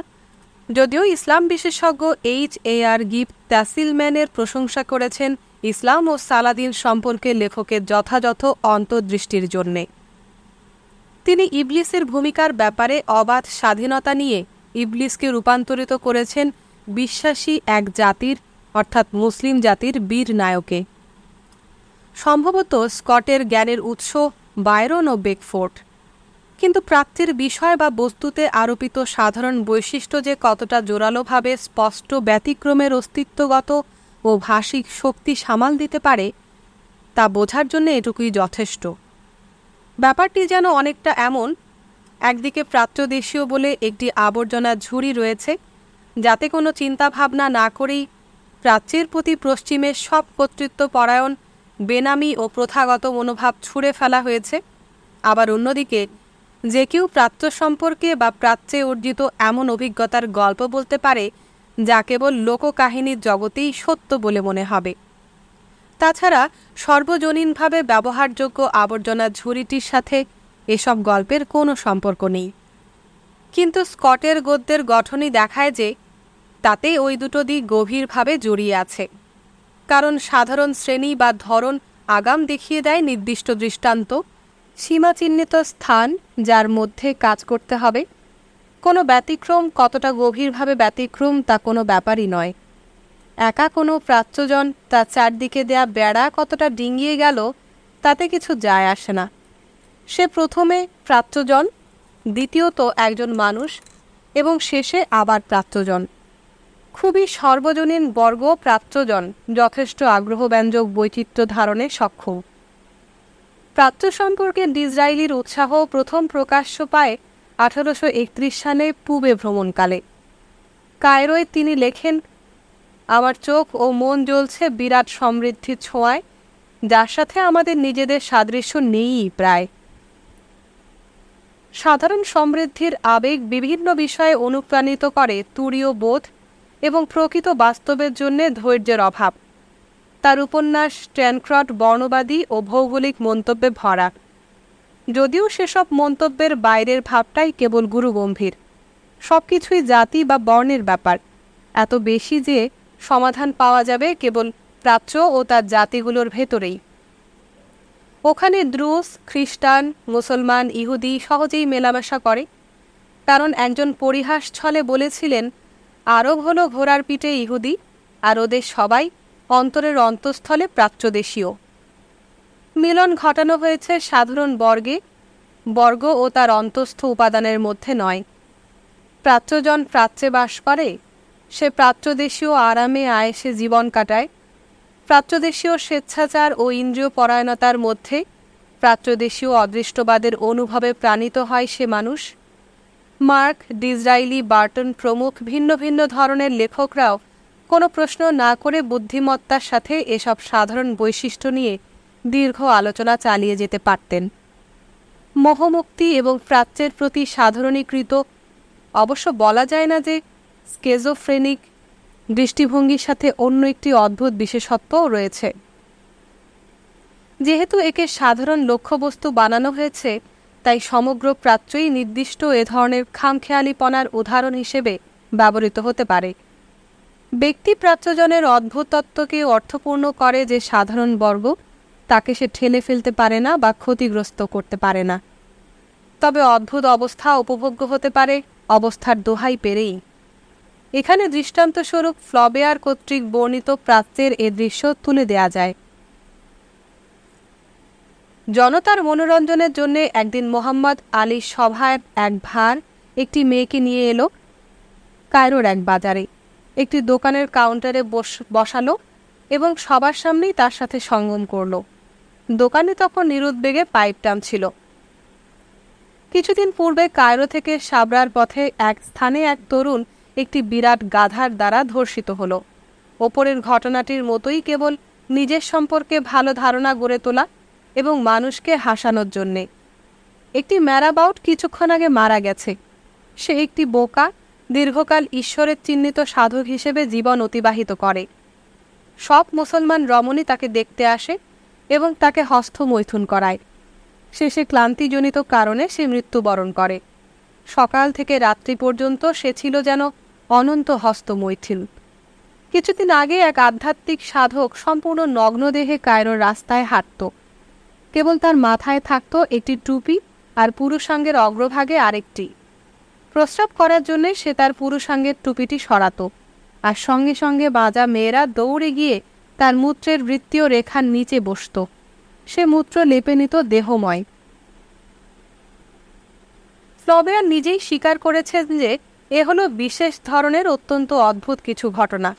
যদিও ইসলাম বিশেষজ্ঞ H.A.R. গিবস তাসিলম্যানের প্রশংসা করেছেন ইসলাম ও সালাদিন সম্পর্কে লেখকের যথাযথ অন্তর্দৃষ্টির জন্যে। তিনি ইবলিসের ভূমিকার ব্যাপারে অবাধ স্বাধীনতা নিয়ে ইবলিসকে রূপান্তরিত করেছেন বিশ্বাসী এক জাতির, অর্থাৎ মুসলিম জাতির বীর নায়কে। সম্ভবত স্কটের জ্ঞানের উৎস বায়রন ও বেকফোর্ড, কিন্তু প্রাপ্তির বিষয় বা বস্তুতে আরোপিত সাধারণ বৈশিষ্ট্য যে কতটা জোরালোভাবে স্পষ্ট ব্যতিক্রমের অস্তিত্বগত ও ভাষিক শক্তি সামাল দিতে পারে তা বোঝার জন্য এটুকুই যথেষ্ট। ব্যাপারটি যেন অনেকটা এমন, একদিকে প্রাচ্যদেশীয় বলে একটি আবর্জনার ঝুড়ি রয়েছে, যাতে কোনো চিন্তাভাবনা না করেই প্রাচ্যের প্রতি পশ্চিমের সব কর্তৃত্বপরায়ণ বেনামি ও প্রথাগত মনোভাব ছুঁড়ে ফেলা হয়েছে। আবার অন্যদিকে যে কেউ প্রাচ্য সম্পর্কে বা প্রাচ্যে অর্জিত এমন অভিজ্ঞতার গল্প বলতে পারে যা কেবল লোককাহিনীর জগতেই সত্য বলে মনে হবে। তাছাড়া সর্বজনীনভাবে ব্যবহারযোগ্য আবর্জনার ঝুড়িটির সাথে এসব গল্পের কোনো সম্পর্ক নেই। কিন্তু স্কটের গদ্যের গঠনই দেখায় যে তাতে ওই দুটো দিক গভীরভাবে জড়িয়ে আছে। কারণ সাধারণ শ্রেণী বা ধরন আগাম দেখিয়ে দেয় নির্দিষ্ট দৃষ্টান্ত, সীমাচিহ্নিত স্থান যার মধ্যে কাজ করতে হবে। কোনো ব্যতিক্রম কতটা গভীরভাবে ব্যতিক্রম তা কোনো ব্যাপারই নয়। একা কোনো প্রাচ্যজন তার চারদিকে দেয়া বেড়া কতটা ডিঙিয়ে গেল তাতে কিছু যায় আসে না। সে প্রথমে প্রাচ্যজন, দ্বিতীয়ত একজন মানুষ এবং শেষে আবার প্রাচ্যজন। খুবই সর্বজনীন বর্গ প্রাচ্যজন যথেষ্ট আগ্রহব্যঞ্জক বৈচিত্র্য ধারণে সক্ষম। প্রাচ্য সম্পর্কে ডিসরায়েলির উৎসাহ প্রথম প্রকাশ্য পায় 1831 সালে পূবে ভ্রমণকালে। কায়রোয় তিনি লেখেন, আমার চোখ ও মন জ্বলছে বিরাট সমৃদ্ধির ছোঁয়ায়, যার সাথে আমাদের নিজেদের সাদৃশ্য নেই প্রায়। সাধারণ সমৃদ্ধির আবেগ বিভিন্ন বিষয়ে অনুপ্রাণিত করে তুরীয় বোধ এবং প্রকৃত বাস্তবের জন্য ধৈর্যের অভাব। তার উপন্যাস ট্যানক্রড বর্ণবাদী ও ভৌগোলিক মন্তব্যে ভরা, যদিও সেসব মন্তব্যের বাইরের ভাবটাই কেবল গুরুগম্ভীর। সব কিছুই জাতি বা বর্ণের ব্যাপার, এত বেশি যে সমাধান পাওয়া যাবে কেবল প্রাচ্য ও তার জাতিগুলোর ভেতরেই। ওখানে দ্রুজ, খ্রিস্টান, মুসলমান, ইহুদি সহজেই মেলামেশা করে, কারণ একজন পরিহাস ছলে বলেছিলেন, আরব হলো ঘোড়ার পিঠে ইহুদি, আর ওদের সবাই অন্তরের অন্তঃস্থলে প্রাচ্যদেশীয়। মিলন ঘটানো হয়েছে সাধারণ বর্গ ও তার অন্তঃস্থ উপাদানের মধ্যে নয়। প্রাচ্যজন প্রাচ্যে বাস করে, সে প্রাচ্যদেশীয় আরামে আয়েসে জীবন কাটায়। প্রাচ্যদেশীয় স্বেচ্ছাচার ও ইন্দ্রিয় পরায়ণতার মধ্যে প্রাচ্যদেশীয় অদৃষ্টবাদের অনুভবে প্রাণিত হয় সে মানুষ। মার্ক, ডিসরায়েলি, বার্টন প্রমুখ ভিন্ন ভিন্ন ধরনের লেখকরাও কোনো প্রশ্ন না করে বুদ্ধিমত্তার সাথে এসব সাধারণ বৈশিষ্ট্য নিয়ে দীর্ঘ আলোচনা চালিয়ে যেতে পারতেন। মোহমুক্তি এবং প্রাচ্যের প্রতি সাধারণীকৃত, অবশ্য বলা যায় না যে স্কেজোফ্রেনিক দৃষ্টিভঙ্গির সাথে অন্য একটি অদ্ভুত বিশেষত্বও রয়েছে। যেহেতু একে সাধারণ লক্ষ্যবস্তু বানানো হয়েছে, তাই সমগ্র প্রাচ্যই নির্দিষ্ট এ ধরনের খামখেয়ালিপনার উদাহরণ হিসেবে ব্যবহৃত হতে পারে। ব্যক্তি প্রাচ্যজনের অদ্ভুতত্বকে অর্থপূর্ণ করে যে সাধারণ বর্গ, তাকে সে ঠেলে ফেলতে পারে না বা ক্ষতিগ্রস্ত করতে পারে না। তবে অদ্ভুত অবস্থা উপভোগ্য হতে পারে অবস্থার দোহাই পেরেই। এখানে দৃষ্টান্তস্বরূপ ফ্লবেয়ার কর্তৃক বর্ণিত প্রাচ্যের এ দৃশ্য তুলে দেয়া যায়। জনতার মনোরঞ্জনের জন্য একদিন মোহাম্মদ আলীর সভায় এক ভার একটি মেয়েকে নিয়ে এলো কায়রোর এক বাজারে। একটি দোকানের কাউন্টারে বসালো এবং সবার সামনেই তার সাথে সঙ্গম করল। দোকানে তখন নিরুদ্বেগে পাইপ টানছিল। কিছুদিন পূর্বে কায়রো থেকে সাবরার পথে এক স্থানে এক তরুণ একটি বিরাট গাধার দ্বারা ধর্ষিত হল। ওপরের ঘটনাটির মতোই কেবল নিজের সম্পর্কে ভালো ধারণা গড়ে তোলা এবং মানুষকে হাসানোর জন্যে। একটি ম্যারাবাউট কিছুক্ষণ আগে মারা গেছে। সে একটি বোকা, দীর্ঘকাল ঈশ্বরের চিহ্নিত সাধক হিসেবে জীবন অতিবাহিত করে। সব মুসলমান রমণী তাকে দেখতে আসে এবং তাকে হস্তমৈথুন করায়। শেষে ক্লান্তিজনিত কারণে সে মৃত্যুবরণ করে। সকাল থেকে রাত্রি পর্যন্ত সে ছিল যেন অনন্ত হস্তমৈথুন। কিছুদিন আগে এক আধ্যাত্মিক সাধক সম্পূর্ণ নগ্নদেহে কায়রোর রাস্তায় হাঁটত। কেবল তার মাথায় থাকত একটি টুপি আর পুরুষাঙ্গের অগ্রভাগে আরেকটি। প্রস্রাব করার জন্যে সে তার পুরুষাঙ্গের টুপিটি সরাত, আর সঙ্গে সঙ্গে বাজা মেয়েরা দৌড়ে গিয়ে তার মূত্রের বৃত্তীয় রেখার নিচে বসত। সে মূত্র লেপে নিত দেহময়। ফ্লবেয়ার নিজেই স্বীকার করেছেন যে এ হলো বিশেষ ধরনের অত্যন্ত অদ্ভুত কিছু ঘটনা।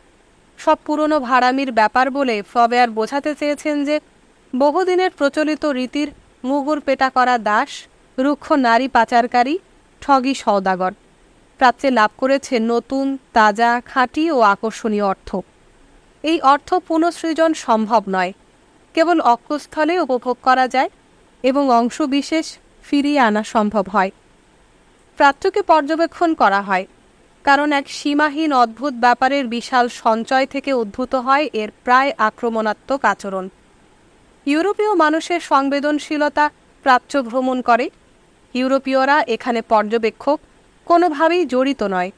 সব পুরনো ভাড়ামির ব্যাপার বলে ফ্লবেয়ার বোঝাতে চেয়েছেন যে বহুদিনের প্রচলিত রীতির মুগুর পেটা করা দাস, রুক্ষ নারী পাচারকারী, ঠগী সওদাগর প্রাচ্যে লাভ করেছে নতুন, তাজা, খাঁটি ও আকর্ষণীয় অর্থ। এই অর্থ পুনঃসৃজন সম্ভব নয়, কেবল অক্ষস্থলে উপভোগ করা যায় এবং অংশবিশেষ ফিরিয়ে আনা সম্ভব হয়। প্রাচ্যকে পর্যবেক্ষণ করা হয়, কারণ এক সীমাহীন অদ্ভুত ব্যাপারের বিশাল সঞ্চয় থেকে উদ্ভূত হয় এর প্রায় আক্রমণাত্মক আচরণ। ইউরোপীয় মানুষের সংবেদনশীলতা প্রাচ্য ভ্রমণ করে। ইউরোপীয়রা এখানে পর্যবেক্ষক, কোনোভাবেই জড়িত নয়,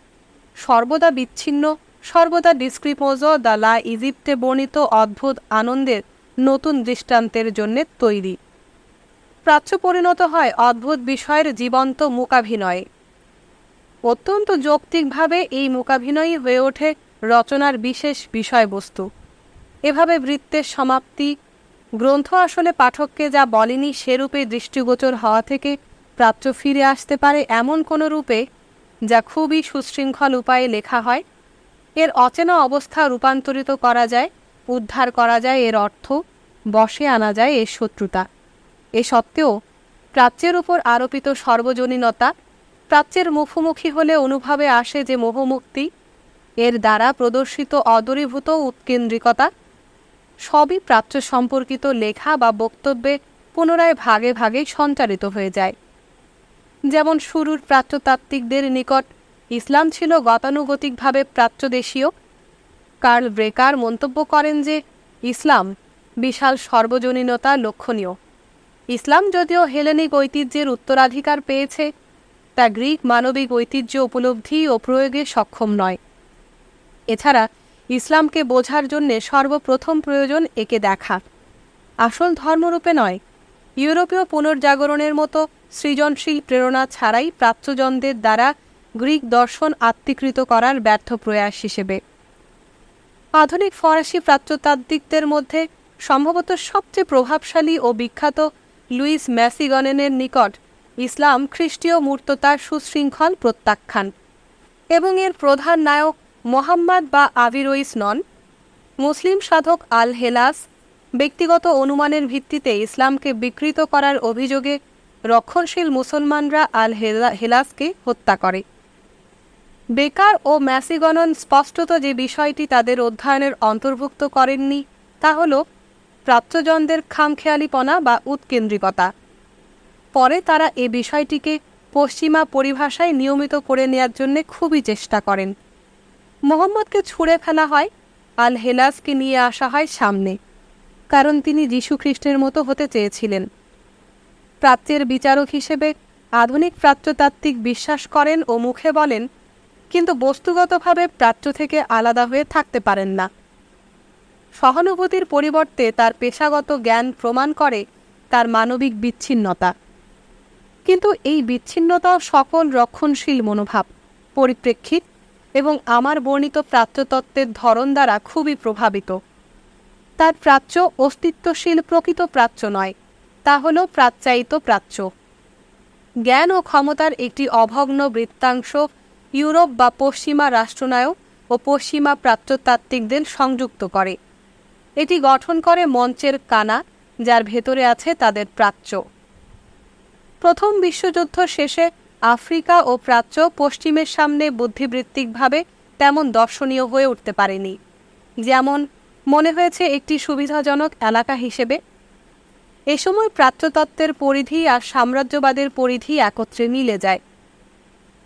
সর্বদা বিচ্ছিন্ন, সর্বদা ডিসক্রিপোজো দ্য লা ইজিপ্টে বর্ণিত অদ্ভুত আনন্দের নতুন দৃষ্টান্তের জন্যে তৈরি। প্রাচ্য পরিণত হয় অদ্ভুত বিষয়ের জীবন্ত মূকাভিনয়ে। অত্যন্ত যৌক্তিকভাবে এই মূকাভিনয়ই হয়ে ওঠে রচনার বিশেষ বিষয়বস্তু। এভাবে বৃত্তের সমাপ্তি, গ্রন্থ আসলে পাঠককে যা বলেনি সেরূপে দৃষ্টিগোচর হওয়া থেকে প্রাচ্য ফিরে আসতে পারে এমন কোনো রূপে যা খুবই সুশৃঙ্খল উপায়ে লেখা হয়। এর অচেনা অবস্থা রূপান্তরিত করা যায়, উদ্ধার করা যায় এর অর্থ, বশে আনা যায় এর শত্রুতা। এ সত্ত্বেও প্রাচ্যের উপর আরোপিত সর্বজনীনতা, প্রাচ্যের মুখোমুখি হলে অনুভবে আসে যে মোহমুক্তি, এর দ্বারা প্রদর্শিত অদূরীভূত উৎকেন্দ্রিকতা, সবই প্রাচ্য সম্পর্কিত লেখা বা বক্তব্যে পুনরায় ভাগে ভাগে সঞ্চারিত হয়ে যায়। যেমন শুরুর প্রাচ্যতাত্ত্বিকদের নিকট ইসলাম ছিল গতানুগতিকভাবে প্রাচ্যদেশীয়। কার্ল ব্রেকার মন্তব্য করেন যে ইসলাম বিশাল সর্বজনীনতা লক্ষণীয়। ইসলাম যদিও হেলেনিক ঐতিহ্যের উত্তরাধিকার পেয়েছে, তা গ্রিক মানবিক ঐতিহ্য উপলব্ধি ও প্রয়োগে সক্ষম নয়। এছাড়া ইসলামকে বোঝার জন্যে সর্বপ্রথম প্রয়োজন একে দেখা, আসল ধর্মরূপে নয়। ইউরোপীয় পুনর্জাগরণের মতো সৃজনশীল প্রেরণা ছাড়াই প্রাচ্যজনদের দ্বারা গ্রিক দর্শন আত্মীকৃত করার ব্যর্থ প্রয়াস হিসেবে। আধুনিক ফরাসি প্রাচ্যতাত্ত্বিকদের মধ্যে সম্ভবত সবচেয়ে প্রভাবশালী ও বিখ্যাত লুইস ম্যাসিগনেনের নিকট ইসলাম খ্রিস্টীয় মূর্ততার সুশৃঙ্খল প্রত্যাখ্যান, এবং এর প্রধান নায়ক মোহাম্মদ বা আভিরোইস নন। মুসলিম সাধক আল হেলাস ব্যক্তিগত অনুমানের ভিত্তিতে ইসলামকে বিকৃত করার অভিযোগে রক্ষণশীল মুসলমানরা আল হেলাসকে হত্যা করে। বেকার ও ম্যাসিগনন স্পষ্টত যে বিষয়টি তাদের অধ্যয়নের অন্তর্ভুক্ত করেননি তা হল প্রাচ্যজনদের খামখেয়ালিপনা বা উৎকেন্দ্রিকতা। পরে তারা এ বিষয়টিকে পশ্চিমা পরিভাষায় নিয়মিত করে নেয়ার জন্য খুবই চেষ্টা করেন। মোহাম্মদকে ছুঁড়ে ফেলা হয়, আল হেলাসকে নিয়ে আসা হয় সামনে, কারণ তিনি যীশুখ্রিস্টের মতো হতে চেয়েছিলেন। প্রাচ্যের বিচারক হিসেবে আধুনিক প্রাচ্যতাত্ত্বিক বিশ্বাস করেন ও মুখে বলেন, কিন্তু বস্তুগতভাবে প্রাচ্য থেকে আলাদা হয়ে থাকতে পারেন না। সহানুভূতির পরিবর্তে তার পেশাগত জ্ঞান প্রমাণ করে তার মানবিক বিচ্ছিন্নতা। কিন্তু এই বিচ্ছিন্নতাও সকল রক্ষণশীল মনোভাব, পরিপ্রেক্ষিত এবং আমার বর্ণিত প্রাচ্যতত্ত্বের ধরন দ্বারা খুবই প্রভাবিত। তার প্রাচ্য অস্তিত্বশীল প্রকৃত প্রাচ্য নয়, তা হল প্রাচ্যায়িত প্রাচ্য। জ্ঞান ও ক্ষমতার একটি অভগ্ন বৃত্তাংশ ইউরোপ বা পশ্চিমা রাষ্ট্রনায়ক ও পশ্চিমা প্রাচ্যতাত্ত্বিকদের সংযুক্ত করে। এটি গঠন করে মঞ্চের কানা, যার ভেতরে আছে তাদের প্রাচ্য। প্রথম বিশ্বযুদ্ধ শেষে আফ্রিকা ও প্রাচ্য পশ্চিমের সামনে বুদ্ধিবৃত্তিকভাবে তেমন দর্শনীয় হয়ে উঠতে পারেনি, যেমন মনে হয়েছে একটি সুবিধাজনক এলাকা হিসেবে। এ সময় প্রাচ্যতত্ত্বের পরিধি আর সাম্রাজ্যবাদের পরিধি একত্রে মিলে যায়।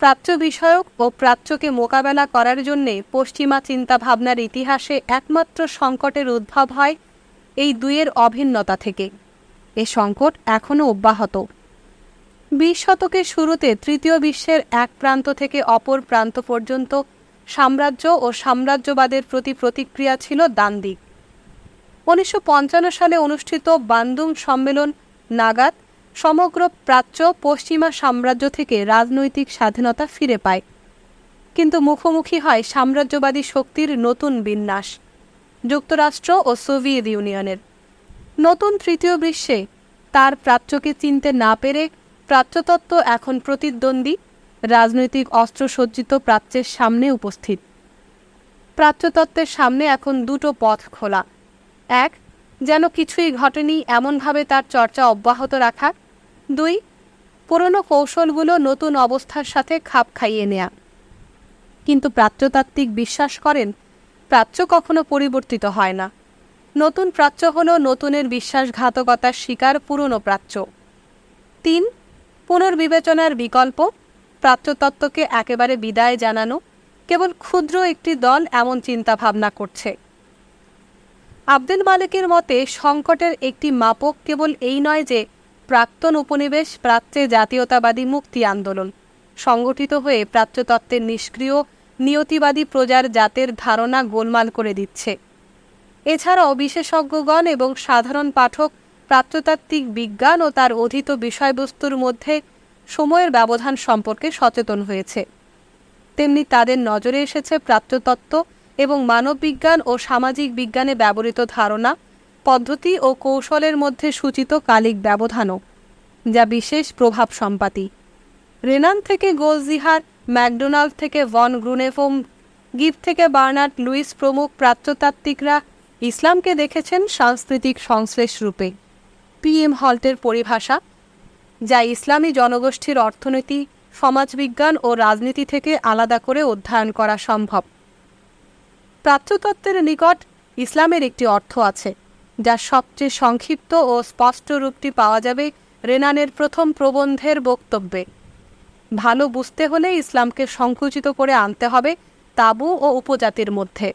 প্রাচ্য বিষয়ক ও প্রাচ্যকে মোকাবেলা করার জন্যে পশ্চিমা চিন্তাভাবনার ইতিহাসে একমাত্র সংকটের উদ্ভব হয় এই দুইয়ের অভিন্নতা থেকে। এ সংকট এখনও অব্যাহত। 20 শতকের শুরুতে তৃতীয় বিশ্বের এক প্রান্ত থেকে অপর প্রান্ত পর্যন্ত সাম্রাজ্য ও সাম্রাজ্যবাদের প্রতি প্রতিক্রিয়া ছিল দ্বান্দ্বিক। 1955 সালে অনুষ্ঠিত বান্দুং সম্মেলন নাগাদ সমগ্র প্রাচ্য পশ্চিমা সাম্রাজ্য থেকে রাজনৈতিক স্বাধীনতা ফিরে পায়, কিন্তু মুখোমুখি হয় সাম্রাজ্যবাদী শক্তির নতুন বিন্যাস, যুক্তরাষ্ট্র ও সোভিয়েত ইউনিয়নের। নতুন তৃতীয় বিশ্বে তার প্রাচ্যকে চিনতে না পেরে প্রাচ্যতত্ত্ব এখন প্রতিদ্বন্দ্বী রাজনৈতিক অস্ত্রসজ্জিত প্রাচ্যের সামনে উপস্থিত। প্রাচ্যতত্ত্বের সামনে এখন দুটো পথ খোলা। এক, যেন কিছুই ঘটেনি এমনভাবে তার চর্চা অব্যাহত রাখা। 2, পুরনো কৌশলগুলো নতুন অবস্থার সাথে খাপ খাইয়ে নেয়া। কিন্তু প্রাচ্যতাত্ত্বিক বিশ্বাস করেন প্রাচ্য কখনো পরিবর্তিত হয় না। নতুন প্রাচ্য হলো নতুনের বিশ্বাসঘাতকতার শিকার পুরনো প্রাচ্য। 3, পুনর্বিবেচনার বিকল্প। প্রাচ্যতত্ত্বকে একেবারে বিদায় জানানো। কেবল ক্ষুদ্র একটি দল এমন চিন্তাভাবনা করছে। আব্দুল মালিকের মতে সংকটের একটি মাপক কেবল এই নয় যে প্রাক্তন উপনিবেশ প্রাচ্যে জাতীয়তাবাদী মুক্তি আন্দোলন সংগঠিত হয়ে প্রাচ্যতত্ত্বের নিষ্ক্রিয় নিয়তিবাদী প্রজার জাতের ধারণা গোলমাল করে দিচ্ছে। এছাড়াও বিশেষজ্ঞগণ এবং সাধারণ পাঠক প্রাচ্যতাত্ত্বিক বিজ্ঞান ও তার অধীত বিষয়বস্তুর মধ্যে সময়ের ব্যবধান সম্পর্কে সচেতন হয়েছে। তেমনি তাদের নজরে এসেছে প্রাচ্যতত্ত্ব এবং মানববিজ্ঞান ও সামাজিক বিজ্ঞানে ব্যবহৃত ধারণা, পদ্ধতি ও কৌশলের মধ্যে সূচিত কালিক ব্যবধানও, যা বিশেষ প্রভাব সম্পাতী। রেনান থেকে গোলজিহার, ম্যাকডোনাল্ড থেকে ভন গ্রুনেভোম, গিব থেকে বার্নার্ড লুইস প্রমুখ প্রাচ্যতাত্ত্বিকরা ইসলামকে দেখেছেন সাংস্কৃতিক সংশ্লেষ রূপে। PM হল্টের পরিভাষা, যা ইসলামী জনগোষ্ঠীর অর্থনীতি, সমাজবিজ্ঞান ও রাজনীতি থেকে আলাদা করে অধ্যয়ন করা সম্ভব। প্রাচ্যতত্ত্বের নিকট ইসলামের একটি অর্থ আছে, যার সবচেয়ে সংক্ষিপ্ত ও স্পষ্ট রূপটি পাওয়া যাবে রেনানের প্রথম প্রবন্ধের বক্তব্যে। ভালো বুঝতে হলে ইসলামকে সংকুচিত করে আনতে হবে তাবু ও উপজাতির মধ্যে।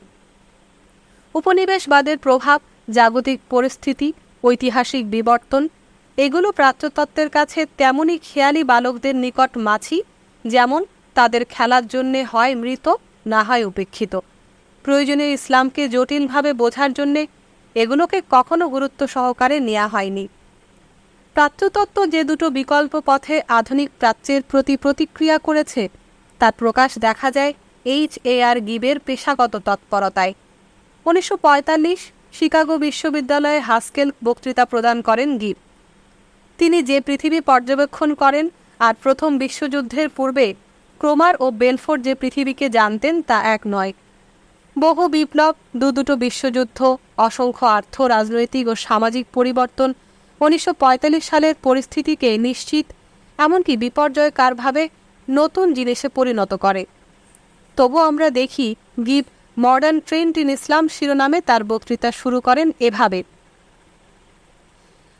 উপনিবেশবাদের প্রভাব, জাগতিক পরিস্থিতি, ঐতিহাসিক বিবর্তন, এগুলো প্রাচ্যতত্ত্বের কাছে তেমনই খেয়ালি বালকদের নিকট মাছি, যেমন তাদের খেলার জন্যে হয় মৃত, না হয় উপেক্ষিত। প্রয়োজনে ইসলামকে জটিলভাবে বোঝার জন্যে এগুলোকে কখনো গুরুত্ব সহকারে নেওয়া হয়নি। প্রাচ্যতত্ত্ব যে দুটো বিকল্প পথে আধুনিক প্রাচ্যের প্রতি প্রতিক্রিয়া করেছে, তার প্রকাশ দেখা যায় H.A.R. গিবের পেশাগত তৎপরতায়। 1945 শিকাগো বিশ্ববিদ্যালয়ে হাস্কেল বক্তৃতা প্রদান করেন গিব। তিনি যে পৃথিবী পর্যবেক্ষণ করেন আর প্রথম বিশ্বযুদ্ধের পূর্বে ক্রোমার ও বেলফোর্ড যে পৃথিবীকে জানতেন তা এক নয়। বহু বিপ্লব, দুটো বিশ্বযুদ্ধ, অসংখ্য আর্থ, রাজনৈতিক ও সামাজিক পরিবর্তন 1945 সালের পরিস্থিতিকে নিশ্চিত, এমনকি বিপর্যয়কারভাবে নতুন জিনিসে পরিণত করে। তবু আমরা দেখি গিব মডার্ন ট্রেন্ড ইন ইসলাম শিরোনামে তার বক্তৃতা শুরু করেন এভাবে: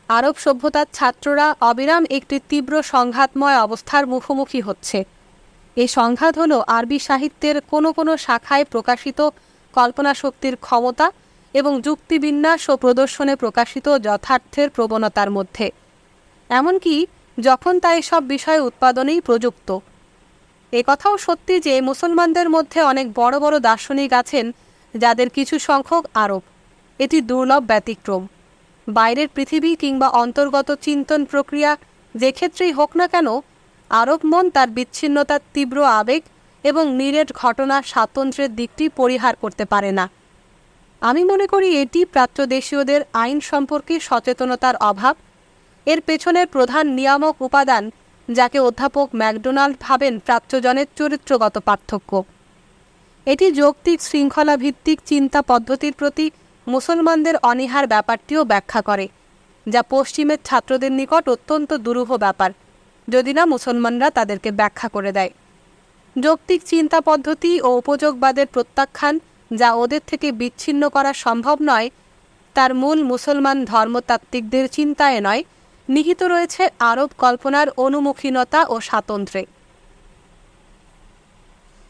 আরব সভ্যতার ছাত্ররা অবিরাম একটি তীব্র সংঘাতময় অবস্থার মুখোমুখি হচ্ছে। এই সংঘাত হল আরবি সাহিত্যের কোনো কোনো শাখায় প্রকাশিত কল্পনাশক্তির ক্ষমতা এবং যুক্তিবিন্যাস ও প্রদর্শনে প্রকাশিত যথার্থের প্রবণতার মধ্যে, এমনকি যখন তা এসব বিষয় উৎপাদনেই প্রযুক্ত। একথাও সত্যি যে মুসলমানদের মধ্যে অনেক বড় বড় দার্শনিক আছেন যাদের কিছু সংখ্যক আরব। এটি দুর্লভ ব্যতিক্রম। বাইরের পৃথিবী কিংবা অন্তর্গত চিন্তন প্রক্রিয়া যে ক্ষেত্রেই হোক না কেন, আরব মন তার বিচ্ছিন্নতার তীব্র আবেগ এবং নিরেট ঘটনা স্বাতন্ত্র্যের দিকটি পরিহার করতে পারে না। আমি মনে করি এটি প্রাচ্যদেশীয়দের আইন সম্পর্কে সচেতনতার অভাব। এর পেছনের প্রধান নিয়ামক উপাদান, যাকে অধ্যাপক ম্যাকডোনাল্ড ভাবেন প্রাচ্যজনের চরিত্রগত পার্থক্য। এটি যৌক্তিক শৃঙ্খলা ভিত্তিক চিন্তা পদ্ধতির প্রতি মুসলমানদের অনীহার ব্যাপারটিও ব্যাখ্যা করে, যা পশ্চিমের ছাত্রদের নিকট অত্যন্ত দুরূহ ব্যাপার, যদি না মুসলমানরা তাদেরকে ব্যাখ্যা করে দেয়। যৌক্তিক চিন্তা পদ্ধতি ও উপযোগবাদের প্রত্যাখ্যান, যা ওদের থেকে বিচ্ছিন্ন করা সম্ভব নয়, তার মূল মুসলমান ধর্মতাত্ত্বিকদের চিন্তায় নয়, নিহিত রয়েছে আরব কল্পনার অনুমুখীনতা ও স্বাতন্ত্র্যে।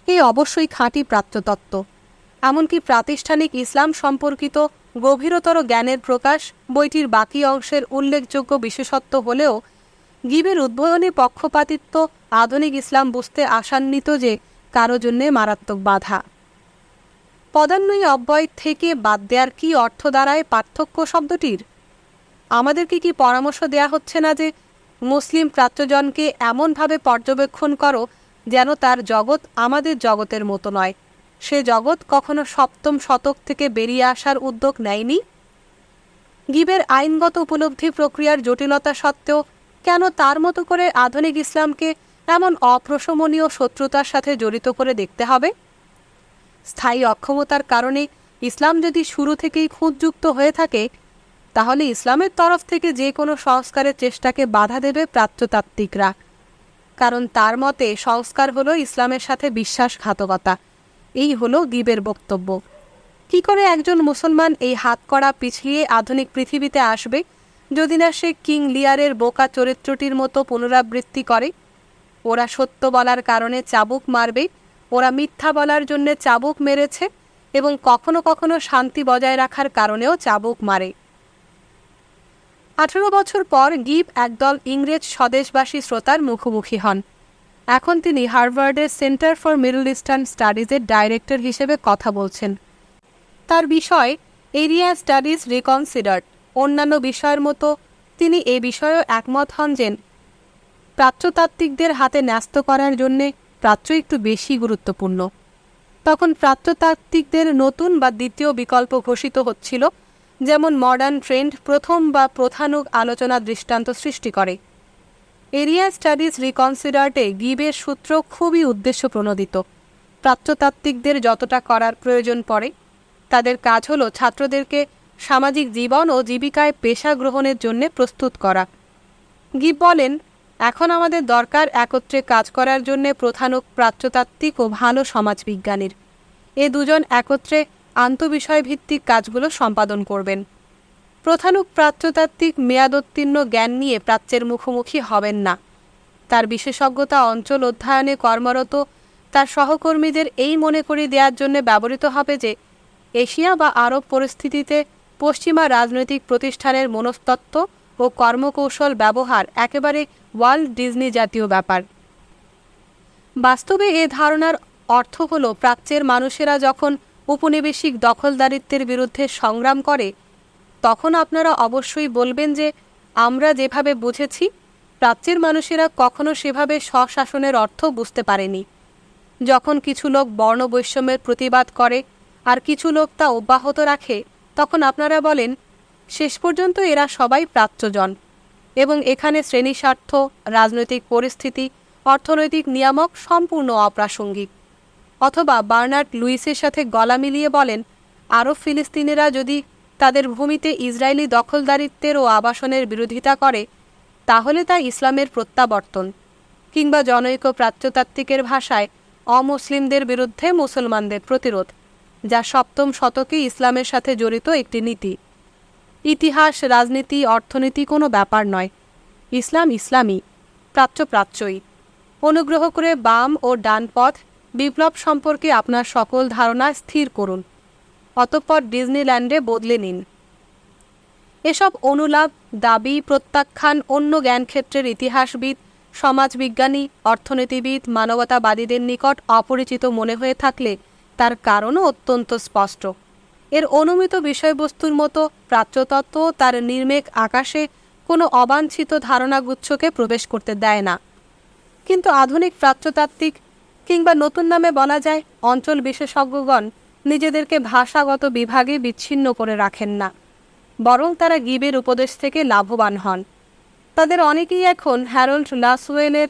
এই অবশ্যই খাঁটি প্রাচ্যতত্ত্ব, এমনকি প্রাতিষ্ঠানিক ইসলাম সম্পর্কিত গভীরতর জ্ঞানের প্রকাশ বইটির বাকি অংশের উল্লেখযোগ্য বিশেষত্ব হলেও গিবের উদ্বোধনী পক্ষপাতিত্ব আধুনিক ইসলাম বুঝতে আশান্বিত যে কারো জন্যে মারাত্মক বাধা। পদান্বয়ী অব্যয় থেকে বাদ দেওয়ার কী অর্থ দাঁড়ায় পার্থক্য শব্দটির? আমাদেরকে কি পরামর্শ দেয়া হচ্ছে না যে মুসলিম প্রাচ্যজনকে এমনভাবে পর্যবেক্ষণ করো যেন তার জগৎ আমাদের জগতের মতো নয়, সে জগৎ কখনো সপ্তম শতক থেকে বেরিয়ে আসার উদ্যোগ নেয়নি? গিবের আইনগত উপলব্ধি প্রক্রিয়ার জটিলতা সত্ত্বেও কেন তার মতো করে আধুনিক ইসলামকে এমন অপ্রশমনীয় শত্রুতার সাথে জড়িত করে দেখতে হবে? স্থায়ী অক্ষমতার কারণে ইসলাম যদি শুরু থেকেই খুঁতযুক্ত হয়ে থাকে, তাহলে ইসলামের তরফ থেকে যে কোনো সংস্কারের চেষ্টাকে বাধা দেবে প্রাচ্যতাত্ত্বিকরা, কারণ তার মতে সংস্কার হলো ইসলামের সাথে বিশ্বাসঘাতকতা। এই হলো গিবের বক্তব্য। কি করে একজন মুসলমান এই হাতকড়া পিছলিয়ে আধুনিক পৃথিবীতে আসবে যদি না সে কিং লিয়ারের বোকা চরিত্রটির মতো পুনরাবৃত্তি করে? ওরা সত্য বলার কারণে চাবুক মারবে, ওরা মিথ্যা বলার জন্যে চাবুক মেরেছে এবং কখনো কখনো শান্তি বজায় রাখার কারণেও চাবুক মারে। 18 বছর পর গিব একদল ইংরেজ স্বদেশবাসী শ্রোতার মুখোমুখি হন। এখন তিনি হার্ভার্ডের সেন্টার ফর মিডল ইস্টার্ন স্টাডিজের ডাইরেক্টর হিসেবে কথা বলছেন। তার বিষয় এরিয়া স্টাডিজ রিকনসিডার্ড। অন্যান্য বিষয়ের মতো তিনি এ বিষয়েও একমত হন যে প্রাচ্যতাত্ত্বিকদের হাতে ন্যস্ত করার জন্যে প্রাচ্য একটু বেশি গুরুত্বপূর্ণ। তখন প্রাচ্যতাত্ত্বিকদের নতুন বা দ্বিতীয় বিকল্প ঘোষিত হচ্ছিল, যেমন মডার্ন ট্রেন্ড প্রথম বা প্রধানুক আলোচনা দৃষ্টান্ত সৃষ্টি করে। এরিয়া স্টাডিজ রিকনসিডার্ডে গিবের সূত্র খুবই উদ্দেশ্য প্রণোদিত। প্রাচ্যতাত্ত্বিকদের যতটা করার প্রয়োজন পড়ে, তাদের কাজ হলো ছাত্রদেরকে সামাজিক জীবন ও জীবিকায় পেশা গ্রহণের জন্য প্রস্তুত করা। গিব বলেন, এখন আমাদের দরকার একত্রে কাজ করার জন্য প্রধানুক প্রাচ্যতাত্ত্বিক ও ভালো সমাজবিজ্ঞানীর। এ দুজন একত্রে আন্তঃবিষয়ভিত্তিক কাজগুলো সম্পাদন করবেন। প্রধানুক প্রাচ্যতাত্ত্বিক মেয়াদোত্তীর্ণ জ্ঞান নিয়ে প্রাচ্যের মুখোমুখি হবেন না। তার বিশেষজ্ঞতা অঞ্চল অধ্যয়নে কর্মরত তার সহকর্মীদের এই মনে করিয়ে দেওয়ার জন্য ব্যবহৃত হবে যে এশিয়া বা আরব পরিস্থিতিতে পশ্চিমা রাজনৈতিক প্রতিষ্ঠানের মনস্তত্ত্ব ও কর্মকৌশল ব্যবহার একেবারে ওয়াল্ট ডিজনি জাতীয় ব্যাপার। বাস্তবে এ ধারণার অর্থ হল প্রাচ্যের মানুষেরা যখন উপনিবেশিক দখলদারিত্বের বিরুদ্ধে সংগ্রাম করে, তখন আপনারা অবশ্যই বলবেন যে আমরা যেভাবে বুঝেছি প্রাচ্যের মানুষেরা কখনো সেভাবে স্বশাসনের অর্থ বুঝতে পারেনি। যখন কিছু লোক বর্ণবৈষম্যের প্রতিবাদ করে আর কিছু লোক তা অব্যাহত রাখে, তখন আপনারা বলেন শেষ পর্যন্ত এরা সবাই প্রাচ্যজন এবং এখানে শ্রেণী স্বার্থ, রাজনৈতিক পরিস্থিতি, অর্থনৈতিক নিয়ামক সম্পূর্ণ অপ্রাসঙ্গিক। অথবা বার্নার্ড লুইসের সাথে গলা মিলিয়ে বলেন আরব ফিলিস্তিনিরা যদি তাদের ভূমিতে ইসরায়েলি দখলদারিত্বের ও আবাসনের বিরোধিতা করে, তাহলে তা ইসলামের প্রত্যাবর্তন, কিংবা জনৈক প্রাচ্যতাত্ত্বিকের ভাষায় অমুসলিমদের বিরুদ্ধে মুসলমানদের প্রতিরোধ, যা সপ্তম শতকে ইসলামের সাথে জড়িত একটি নীতি। ইতিহাস, রাজনীতি, অর্থনীতি কোনো ব্যাপার নয়। ইসলাম ইসলামই, প্রাচ্য প্রাচ্যই। অনুগ্রহ করে বাম ও ডান পথ বিপ্লব সম্পর্কে আপনার সকল ধারণা স্থির করুন, অতঃপর ডিজনিল্যান্ডে বদলে নিন। এসব অনুলাপ, দাবি, প্রত্যাখ্যান অন্য জ্ঞানক্ষেত্রের ইতিহাসবিদ, সমাজবিজ্ঞানী, অর্থনীতিবিদ, মানবতাবাদীদের নিকট অপরিচিত মনে হয়ে থাকলে তার কারণও অত্যন্ত স্পষ্ট। এর অনুমিত বিষয়বস্তুর মতো প্রাচ্যতত্ত্ব তার নির্মেক আকাশে কোনো অবাঞ্ছিত ধারণাগুচ্ছকে প্রবেশ করতে দেয় না। কিন্তু আধুনিক প্রাচ্যতাত্ত্বিক, কিংবা নতুন নামে বলা যায় অঞ্চল বিশেষজ্ঞগণ, নিজেদেরকে ভাষাগত বিভাগে বিচ্ছিন্ন করে রাখেন না, বরং তারা গিবের উপদেশ থেকে লাভবান হন। তাদের অনেকেই এখন হ্যারল্ড লাসওয়েলের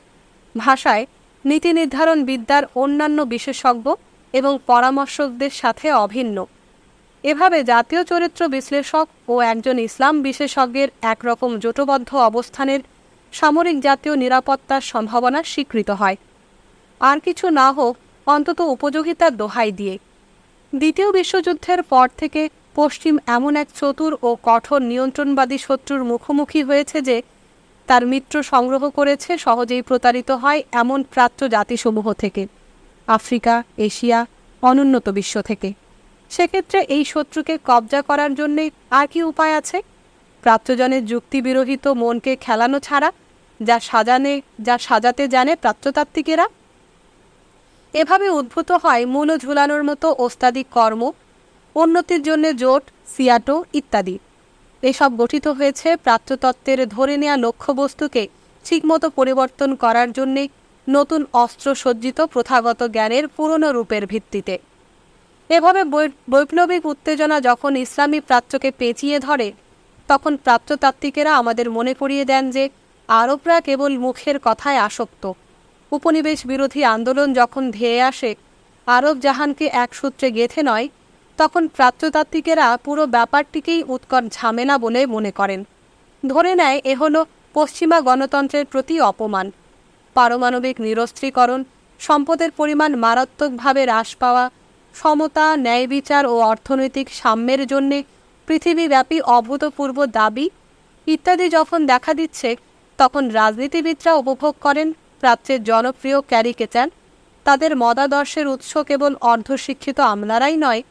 ভাষায় নীতি নির্ধারণ বিদ্যার অন্যান্য বিশেষজ্ঞ এবং পরামর্শকদের সাথে অভিন্ন। এভাবে জাতীয় চরিত্র বিশ্লেষক ও একজন ইসলাম বিশেষজ্ঞের একরকম জোটবদ্ধ অবস্থানের সামরিক জাতীয় নিরাপত্তার সম্ভাবনা স্বীকৃত হয়, আর কিছু না হোক অন্তত উপযোগিতার দোহাই দিয়ে। দ্বিতীয় বিশ্বযুদ্ধের পর থেকে পশ্চিম এমন এক চতুর ও কঠোর নিয়ন্ত্রণবাদী শত্রুর মুখোমুখি হয়েছে যে তার মিত্র সংগ্রহ করেছে সহজেই প্রতারিত হয় এমন প্রাচ্য জাতিসমূহ থেকে, আফ্রিকা, এশিয়া, অনুন্নত বিশ্ব থেকে। সেক্ষেত্রে এই শত্রুকে কবজা করার জন্যে আর কি উপায় আছে? প্রাচ্যজনের যুক্তিবিরহিত মনকে খেলানো ছাড়া, যা সাজাতে জানে প্রাচ্যতাত্ত্বিকেরা। এভাবে উদ্ভূত হয় মূল ঝুলানোর মতো ওস্তাদিক কর্ম, উন্নতির জন্য জোট, সিয়াটো ইত্যাদি। এসব গঠিত হয়েছে প্রাচ্যতত্ত্বের ধরে নেয়া লক্ষ্যবস্তুকে ঠিকমতো পরিবর্তন করার জন্যে নতুন অস্ত্রসজ্জিত প্রথাগত জ্ঞানের পুরনো রূপের ভিত্তিতে। এভাবে বৈপ্লবিক উত্তেজনা যখন ইসলামী প্রাচ্যকে পেঁচিয়ে ধরে, তখন প্রাচ্যতাত্ত্বিকেরা আমাদের মনে করিয়ে দেন যে আরবরা কেবল মুখের কথায় আসক্ত। উপনিবেশ বিরোধী আন্দোলন যখন ধেয়ে আসে, আরব জাহানকে এক সূত্রে গেঁথে নয়, তখন প্রাচ্যতাত্ত্বিকেরা পুরো ব্যাপারটিকেই উৎকট ঝামেলা বলে মনে করেন। ধরে নেয় এ হলো পশ্চিমা গণতন্ত্রের প্রতি অপমান। পারমাণবিক নিরস্ত্রীকরণ, সম্পদের পরিমাণ মারাত্মকভাবে হ্রাস পাওয়া, সমতা, ন্যায় বিচার ও অর্থনৈতিক সাম্যের জন্যে পৃথিবীব্যাপী অভূতপূর্ব দাবি ইত্যাদি যখন দেখা দিচ্ছে, তখন রাজনীতিবিদরা উপভোগ করেন প্রাচ্যের জনপ্রিয় ক্যারিকেচার। তাদের মতাদর্শের উৎস কেবল অর্ধশিক্ষিত আমলারাই নয়,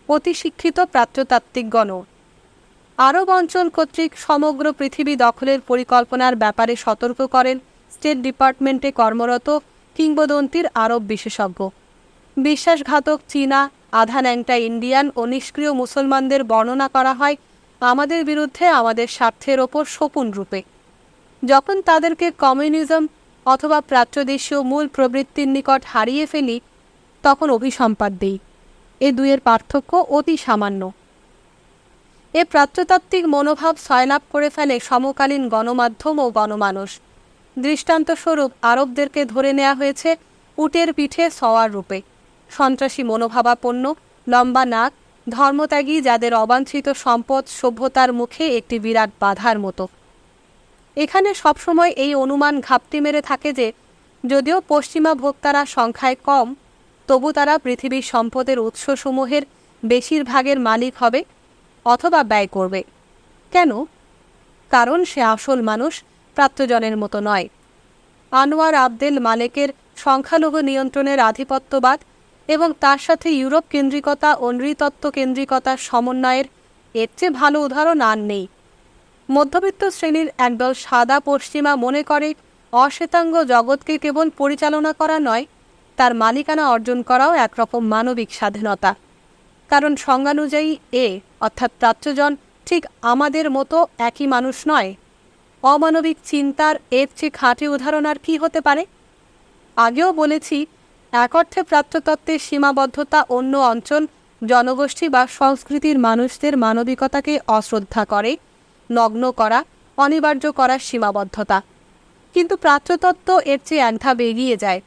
অতি শিক্ষিত প্রাচ্যতাত্ত্বিকগণও। আরব অঞ্চল কর্তৃক সমগ্র পৃথিবী দখলের পরিকল্পনার ব্যাপারে সতর্ক করেন স্টেট ডিপার্টমেন্টে কর্মরত কিংবদন্তির আরব বিশেষজ্ঞ। বিশ্বাসঘাতক চীনা, আধা ন্যাংটা ইন্ডিয়ান ও নিষ্ক্রিয় মুসলমানদের বর্ণনা করা হয় আমাদের বিরুদ্ধে আমাদের স্বার্থের ওপর শোপন রূপে। যখন তাদেরকে কমিউনিজম অথবা প্রাচ্যদেশীয় মূল প্রবৃত্তির নিকট হারিয়ে ফেলি, তখন অভিসম্পাত দিই। এ দুয়ের পার্থক্য অতি সামান্য। এ প্রাচ্যতাত্ত্বিক মনোভাব সয়লাভ করে ফেলে সমকালীন গণমাধ্যম ও গণমানস। দৃষ্টান্তস্বরূপ আরবদেরকে ধরে নেওয়া হয়েছে উটের পিঠে সওয়ার রূপে, সন্ত্রাসী মনোভাবাপন্ন, লম্বা নাক, ধর্মত্যাগী, যাদের অবাঞ্ছিত সম্পদ সভ্যতার মুখে একটি বিরাট বাধার মতো। এখানে সবসময় এই অনুমান ঘাপটি মেরে থাকে যে যদিও পশ্চিমা ভোক্তারা সংখ্যায় কম, তবু তারা পৃথিবীর সম্পদের উৎসসমূহের বেশিরভাগের মালিক হবে অথবা ব্যয় করবে। কেন? কারণ সে আসল মানুষ প্রাচ্যজনের মতো নয়। আনোয়ার আবদেল মালেকের সংখ্যালঘু নিয়ন্ত্রণের আধিপত্যবাদ এবং তার সাথে ইউরোপ কেন্দ্রিকতা ও নৃতত্ত্ব কেন্দ্রিকতার সমন্বয়ের এর চেয়ে ভালো উদাহরণ আর নেই। মধ্যবিত্ত শ্রেণীর একদল সাদা পশ্চিমা মনে করে অশ্বেতাঙ্গ জগৎকে কেবল পরিচালনা করা নয়, তার মালিকানা অর্জন করাও একরকম মানবিক স্বাধীনতা। কারণ সংজ্ঞানুযায়ী অর্থাৎ প্রাচ্যজন ঠিক আমাদের মতো একই মানুষ নয়। অমানবিক চিন্তার এর চেয়ে খাঁটি উদাহরণ আর কি হতে পারে? আগেও বলেছি, এক অর্থে প্রাচ্যতত্ত্বের সীমাবদ্ধতা অন্য অঞ্চল, জনগোষ্ঠী বা সংস্কৃতির মানুষদের মানবিকতাকে অশ্রদ্ধা করে, নগ্ন করা, অনিবার্য করার সীমাবদ্ধতা। কিন্তু প্রাচ্যতত্ত্ব এর চেয়ে এক ধাপ এগিয়ে যায়।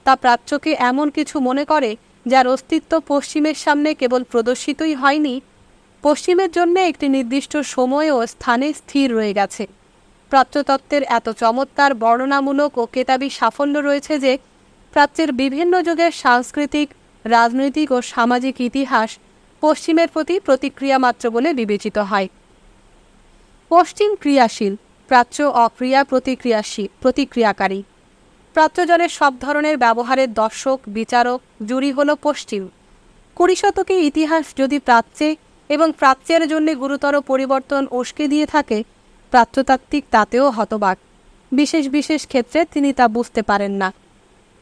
তা প্রাচ্যকে এমন কিছু মনে করে যার অস্তিত্ব পশ্চিমের সামনে কেবল প্রদর্শিতই হয়নি, পশ্চিমের জন্য একটি নির্দিষ্ট সময় ও স্থানে স্থির রয়ে গেছে। প্রাচ্যতত্ত্বের এত চমৎকার বর্ণনামূলক ও কেতাবি সাফল্য রয়েছে যে প্রাচ্যের বিভিন্ন যুগের সাংস্কৃতিক, রাজনৈতিক ও সামাজিক ইতিহাস পশ্চিমের প্রতি প্রতিক্রিয়া মাত্র বলে বিবেচিত হয়। পশ্চিম ক্রিয়াশীল, প্রাচ্য অক্রিয়া প্রতিক্রিয়াকারী। প্রাচ্যজনের সব ধরনের ব্যবহারের দর্শক, বিচারক, জুরি হল পশ্চিম। 20 শতকে ইতিহাস যদি প্রাচ্যে এবং প্রাচ্যের জন্য গুরুতর পরিবর্তন উস্কে দিয়ে থাকে, প্রাচ্যতাত্ত্বিক তাতেও হতবাক। বিশেষ বিশেষ ক্ষেত্রে তিনি তা বুঝতে পারেন না।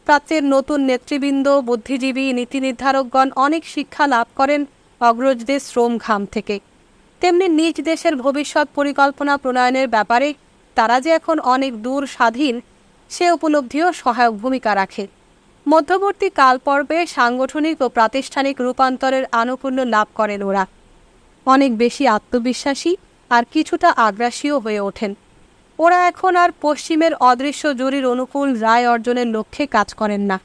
প্রাচ্যের নতুন নেতৃবৃন্দ, বুদ্ধিজীবী, নীতি নির্ধারকগণ অনেক শিক্ষা লাভ করেন অগ্রজদের শ্রম ঘাম থেকে। তেমনি নিজ দেশের ভবিষ্যৎ পরিকল্পনা প্রণয়নের ব্যাপারে তারা যে এখন অনেক দূর স্বাধীন, সে উপলব্ধিও সহায়ক ভূমিকা রাখে। মধ্যবর্তী কালপর্বে সাংগঠনিক ও প্রাতিষ্ঠানিক রূপান্তরের আনুকূল্য লাভ করেন ওরা। অনেক বেশি আত্মবিশ্বাসী আর কিছুটা আগ্রাসীও হয়ে ওঠেন। ওরা এখন আর পশ্চিমের অদৃশ্য জুরির অনুকূল রায় অর্জনের লক্ষ্যে কাজ করেন না।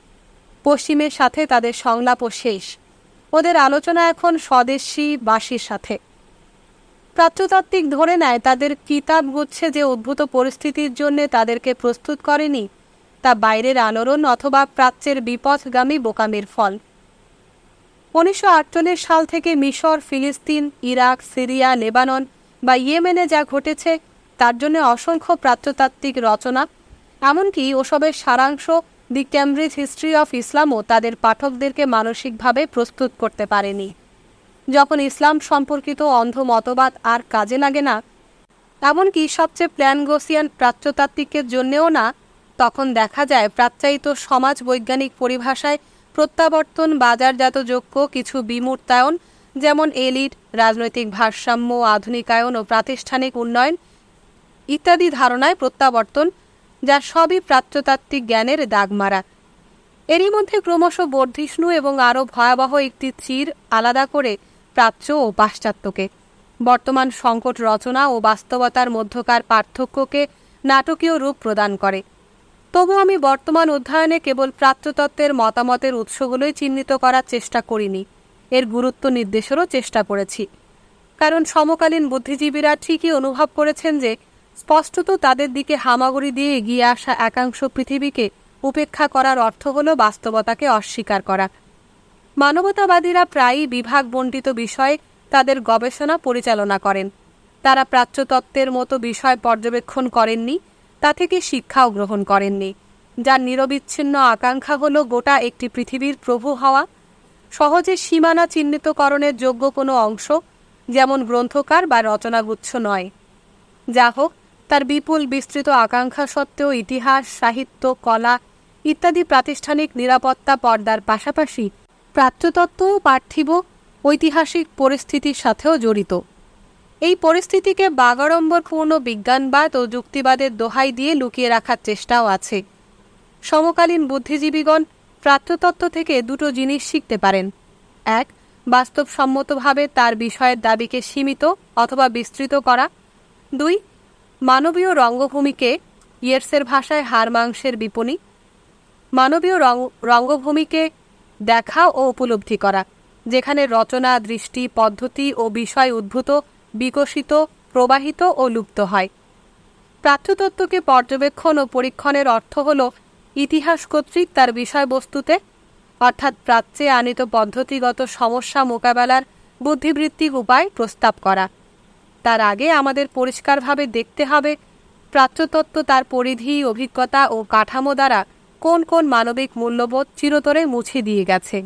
পশ্চিমের সাথে তাদের সংলাপও শেষ। ওদের আলোচনা এখন স্বদেশী বাসীর সাথে। প্রাচ্যতাত্ত্বিক ধরে নেয় তাদের কিতাব গুচ্ছে যে উদ্ভূত পরিস্থিতির জন্য তাদেরকে প্রস্তুত করেনি, তা বাইরের আলোড়ন অথবা প্রাচ্যের বিপথগামী বোকামির ফল। 1948 সাল থেকে মিশর, ফিলিস্তিন, ইরাক, সিরিয়া, লেবানন বা ইয়েমেনে যা ঘটেছে তার জন্য অসংখ্য প্রাচ্যতাত্ত্বিক রচনা, এমনকি ওসবের সারাংশ দি ক্যামব্রিজ হিস্ট্রি অফ ইসলামও তাদের পাঠকদেরকে মানসিকভাবে প্রস্তুত করতে পারেনি। যখন ইসলাম সম্পর্কিত অন্ধ মতবাদ আর কাজে লাগে না, এমনকি সবচেয়ে প্ল্যানগোসিয়ান প্রাচ্যতাত্ত্বিকের জন্যেও না, তখন দেখা যায় প্রাচ্যায়িত সমাজ বৈজ্ঞানিক পরিভাষায় প্রত্যাবর্তন, বাজারজাতযোগ্য কিছু বিমূর্তায়ন, যেমন এলিট, রাজনৈতিক ভারসাম্য, আধুনিকায়ন ও প্রাতিষ্ঠানিক উন্নয়ন ইত্যাদি ধারণায় প্রত্যাবর্তন, যা সবই প্রাচ্যতাত্ত্বিক জ্ঞানের দাগমারা। এরই মধ্যে ক্রমশ বর্ধিষ্ণু এবং আরও ভয়াবহ একটি চির আলাদা করে প্রাচ্য ও পাশ্চাত্যকে। বর্তমান সংকট রচনা ও বাস্তবতার মধ্যকার পার্থক্যকে নাটকীয় রূপ প্রদান করে। তবু আমি বর্তমান অধ্যয়নে কেবল প্রাচ্যতত্ত্বের মতামতের উৎসগুলোই চিহ্নিত করার চেষ্টা করিনি, এর গুরুত্ব নির্দেশেরও চেষ্টা করেছি। কারণ সমকালীন বুদ্ধিজীবীরা ঠিকই অনুভব করেছেন যে স্পষ্টত তাদের দিকে হামাগুড়ি দিয়ে এগিয়ে আসা একাংশ পৃথিবীকে উপেক্ষা করার অর্থ হল বাস্তবতাকে অস্বীকার করা। মানবতাবাদীরা প্রায়ই বিভাগ বণ্টিত বিষয়ে তাদের গবেষণা পরিচালনা করেন। তারা প্রাচ্যতত্ত্বের মতো বিষয় পর্যবেক্ষণ করেননি, তা থেকে শিক্ষাও গ্রহণ করেননি, যার নিরবিচ্ছিন্ন আকাঙ্ক্ষা হল গোটা একটি পৃথিবীর প্রভু হওয়া। সহজে সীমানা চিহ্নিতকরণের যোগ্য কোনো অংশ, যেমন গ্রন্থকার বা রচনাগুচ্ছ নয়। যা হোক, তার বিপুল বিস্তৃত আকাঙ্ক্ষা সত্ত্বেও ইতিহাস, সাহিত্য, কলা ইত্যাদি প্রাতিষ্ঠানিক নিরাপত্তা পর্দার পাশাপাশি প্রাচ্যতত্ত্বও পার্থিব ঐতিহাসিক পরিস্থিতির সাথেও জড়িত। এই পরিস্থিতিকে বাগাড়ম্বরপূর্ণ বিজ্ঞানবাদ ও যুক্তিবাদের দোহাই দিয়ে লুকিয়ে রাখার চেষ্টাও আছে। সমকালীন বুদ্ধিজীবীগণ প্রাচ্যতত্ত্ব থেকে দুটো জিনিস শিখতে পারেন: এক, বাস্তবসম্মতভাবে তার বিষয়ের দাবিকে সীমিত অথবা বিস্তৃত করা; দুই, মানবীয় রঙ্গভূমিকে, ইয়েটসের ভাষায় হাড় মাংসের বিপণী, মানবীয় রঙ্গভূমিকে দেখা ও উপলব্ধি করা, যেখানে রচনা, দৃষ্টি, পদ্ধতি ও বিষয় উদ্ভূত, বিকশিত, প্রবাহিত ও লুপ্ত হয়। প্রাচ্যতত্ত্বকে পর্যবেক্ষণ ও পরীক্ষণের অর্থ হল ইতিহাস কর্তৃক তার বিষয়বস্তুতে, অর্থাৎ প্রাচ্যে আনিত পদ্ধতিগত সমস্যা মোকাবেলার বুদ্ধিবৃত্তিক উপায় প্রস্তাব করা। তার আগে আমাদের পরিষ্কারভাবে দেখতে হবে প্রাচ্যতত্ত্ব তার পরিধি, অভিজ্ঞতা ও কাঠামো দ্বারা কোন কোন মানবিক মূল্যবোধ চিরতরে মুছে দিয়ে গেছে।